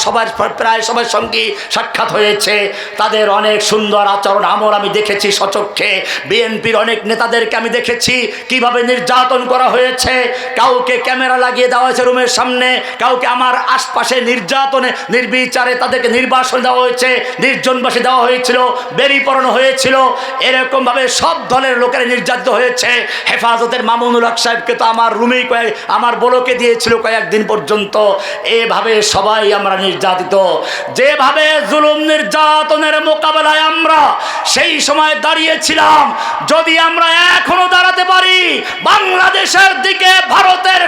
প্রায় সবার সঙ্গে সাক্ষাৎ হয়েছে। তাদের অনেক সুন্দর আচরণ আমল আমি দেখেছি স্বচক্ষে। বিএনপির অনেক নেতাদেরকে আমি দেখেছি কিভাবে নির্যাতন করা হয়েছে। কাউকে ক্যামেরা লাগিয়ে দেওয়া হয়েছে রুমের সামনে, কাউকে আমার আশপাশে নির্যাতনে নির্বিচারে তাদেরকে নির্বাসন দেওয়া হয়েছে, নির্জনবাসী দেওয়া হয়েছিল, বেরি পড়ানো হয়েছিল। এরকমভাবে সব দলের লোকেরা নির্যাতিত হয়েছে। হেফাজতের মামুনুল হক সাহেবকে তো আমার রুমেই আমার বলকে দিয়েছিল কয়েকদিন পর্যন্ত। এভাবে সবাই আমরা নির্যাতিত। যেভাবে জুলুম নির্যাতনের মোকাবেলায় আমরা সেই সময় দাঁড়িয়েছিলাম, যদি আমরা এখনো দাঁড়াতে পারি, বাংলাদেশের দিকে ভারতের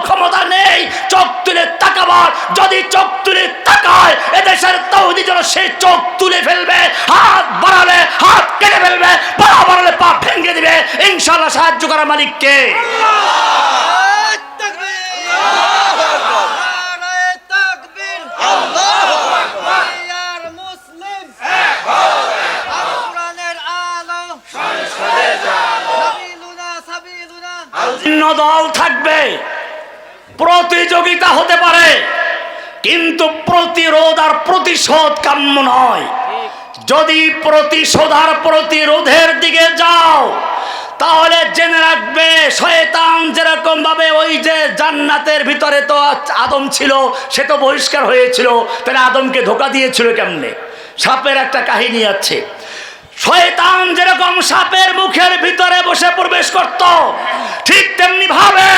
ক্ষমতা নেই চোখ তুলে তাকাবার। যদি চোখ তুলে তাকায়, এদেশের তৌহিদি যেন সেই চোখ তুলে ফেলবে, হাত বাড়ালে হাত কেটে ফেলবে, পা বাড়ালে পা ভেঙে দিবে। ইনশাআল্লাহ সাহায্য করার মালিককে। ভিন্ন দল থাকবে, প্রতিযোগিতা হতে পারে, কিন্তু প্রতিরোধ আর প্রতিশোধ কাম্য নয়। যদি প্রতিশোধ আর প্রতিরোধের দিকে যাও তাহলে জেনে রাখবে শয়তান যেরকম ভাবে ওই যে জান্নাতের ভিতরে তো আদম ছিল, সে তো বহিষ্কার হয়েছিল, তাহলে আদমকে ধোঁকা দিয়েছিল কেমনে? সাপের একটা কাহিনী আছে। শয়তান যেরকম সাপের মুখের ভিতরে বসে প্রবেশ করত, ঠিক তেমনি ভাবে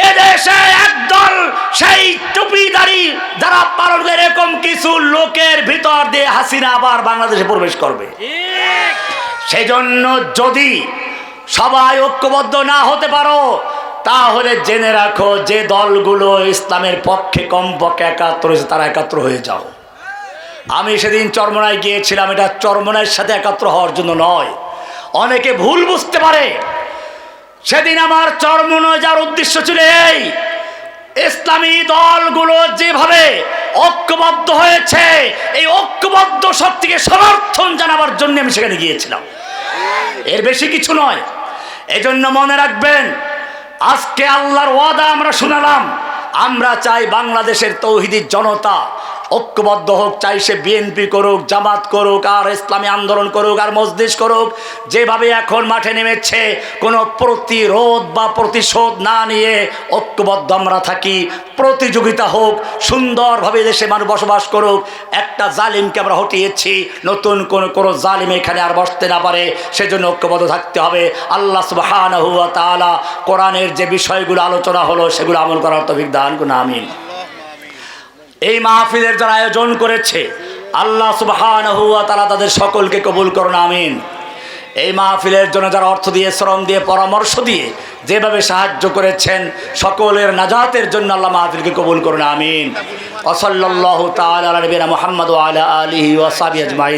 এদেশে একদল সেই টুপিদারি যারা পালন করে এরকম কিছু লোকের ভিতর দিয়ে হাসিনা আবার বাংলাদেশে প্রবেশ করবে। সেই জন্য যদি সবাই ঐক্যবদ্ধ না হতে পারো তাহলে জেনে রাখো যে দলগুলো ইসলামের পক্ষে কমপক্ষে একাত্র হয়েছে তারা একাত্র হয়ে যাও। আমি সেদিন চরমনায় গিয়েছিলাম, এটা চরমনায়ের সাথে একাত্র হওয়ার জন্য নয়। অনেকে ভুল বুঝতে পারে। সেদিন আমার চরমনায় যাওয়ার উদ্দেশ্য ছিল এই, ইসলামী দলগুলো যেভাবে ঐক্যবদ্ধ হয়েছে এই ঐক্যবদ্ধ শক্তিকে সমর্থন জানাবার জন্য আমি সেখানে গিয়েছিলাম, এর বেশি কিছু নয়। এজন্য মনে রাখবেন, আজকে আল্লাহর ওয়াদা আমরা শুনালাম, আমরা চাই বাংলাদেশের তৌহিদি জনতা ঐক্যবদ্ধ হোক, চাই সে বিএনপি করুক, জামাত করুক, আর ইসলামী আন্দোলন করুক, আর মজলিস করুক। যেভাবে এখন মাঠে নেমেছে কোনো প্রতিরোধ বা প্রতিশোধ না নিয়ে ঐক্যবদ্ধ আমরা থাকি। প্রতিযোগিতা হোক, সুন্দরভাবে দেশে মানুষ বসবাস করুক। একটা জালিমকে আমরা হটিয়েছি, নতুন কোনো জালিম এখানে আর বসতে না পারে, সেজন্য ঐক্যবদ্ধ থাকতে হবে। আল্লাহ সুবহানাহু ওয়া তাআলা কোরআনের যে বিষয়গুলো আলোচনা হলো সেগুলো আমল করার তৌফিক দান করুন, আমিন। এই মাহফিলের যারা আয়োজন করেছে আল্লাহ সুবহানাহু ওয়া তাআলা তাদের সকলকে কবুল করুন, আমিন। এই মাহফিলের জন্য যারা অর্থ দিয়ে, শ্রম দিয়ে, পরামর্শ দিয়ে যেভাবে সাহায্য করেছেন সকলের নাজাতের জন্য আল্লাহ মাহফিলকে কবুল করুন, আমিন। ওয়া সাল্লাল্লাহু তাআলা আলা নবিয়িনা মুহাম্মদ ওয়া আলা আলিহি ওয়া সাহবিহি আজমাইন।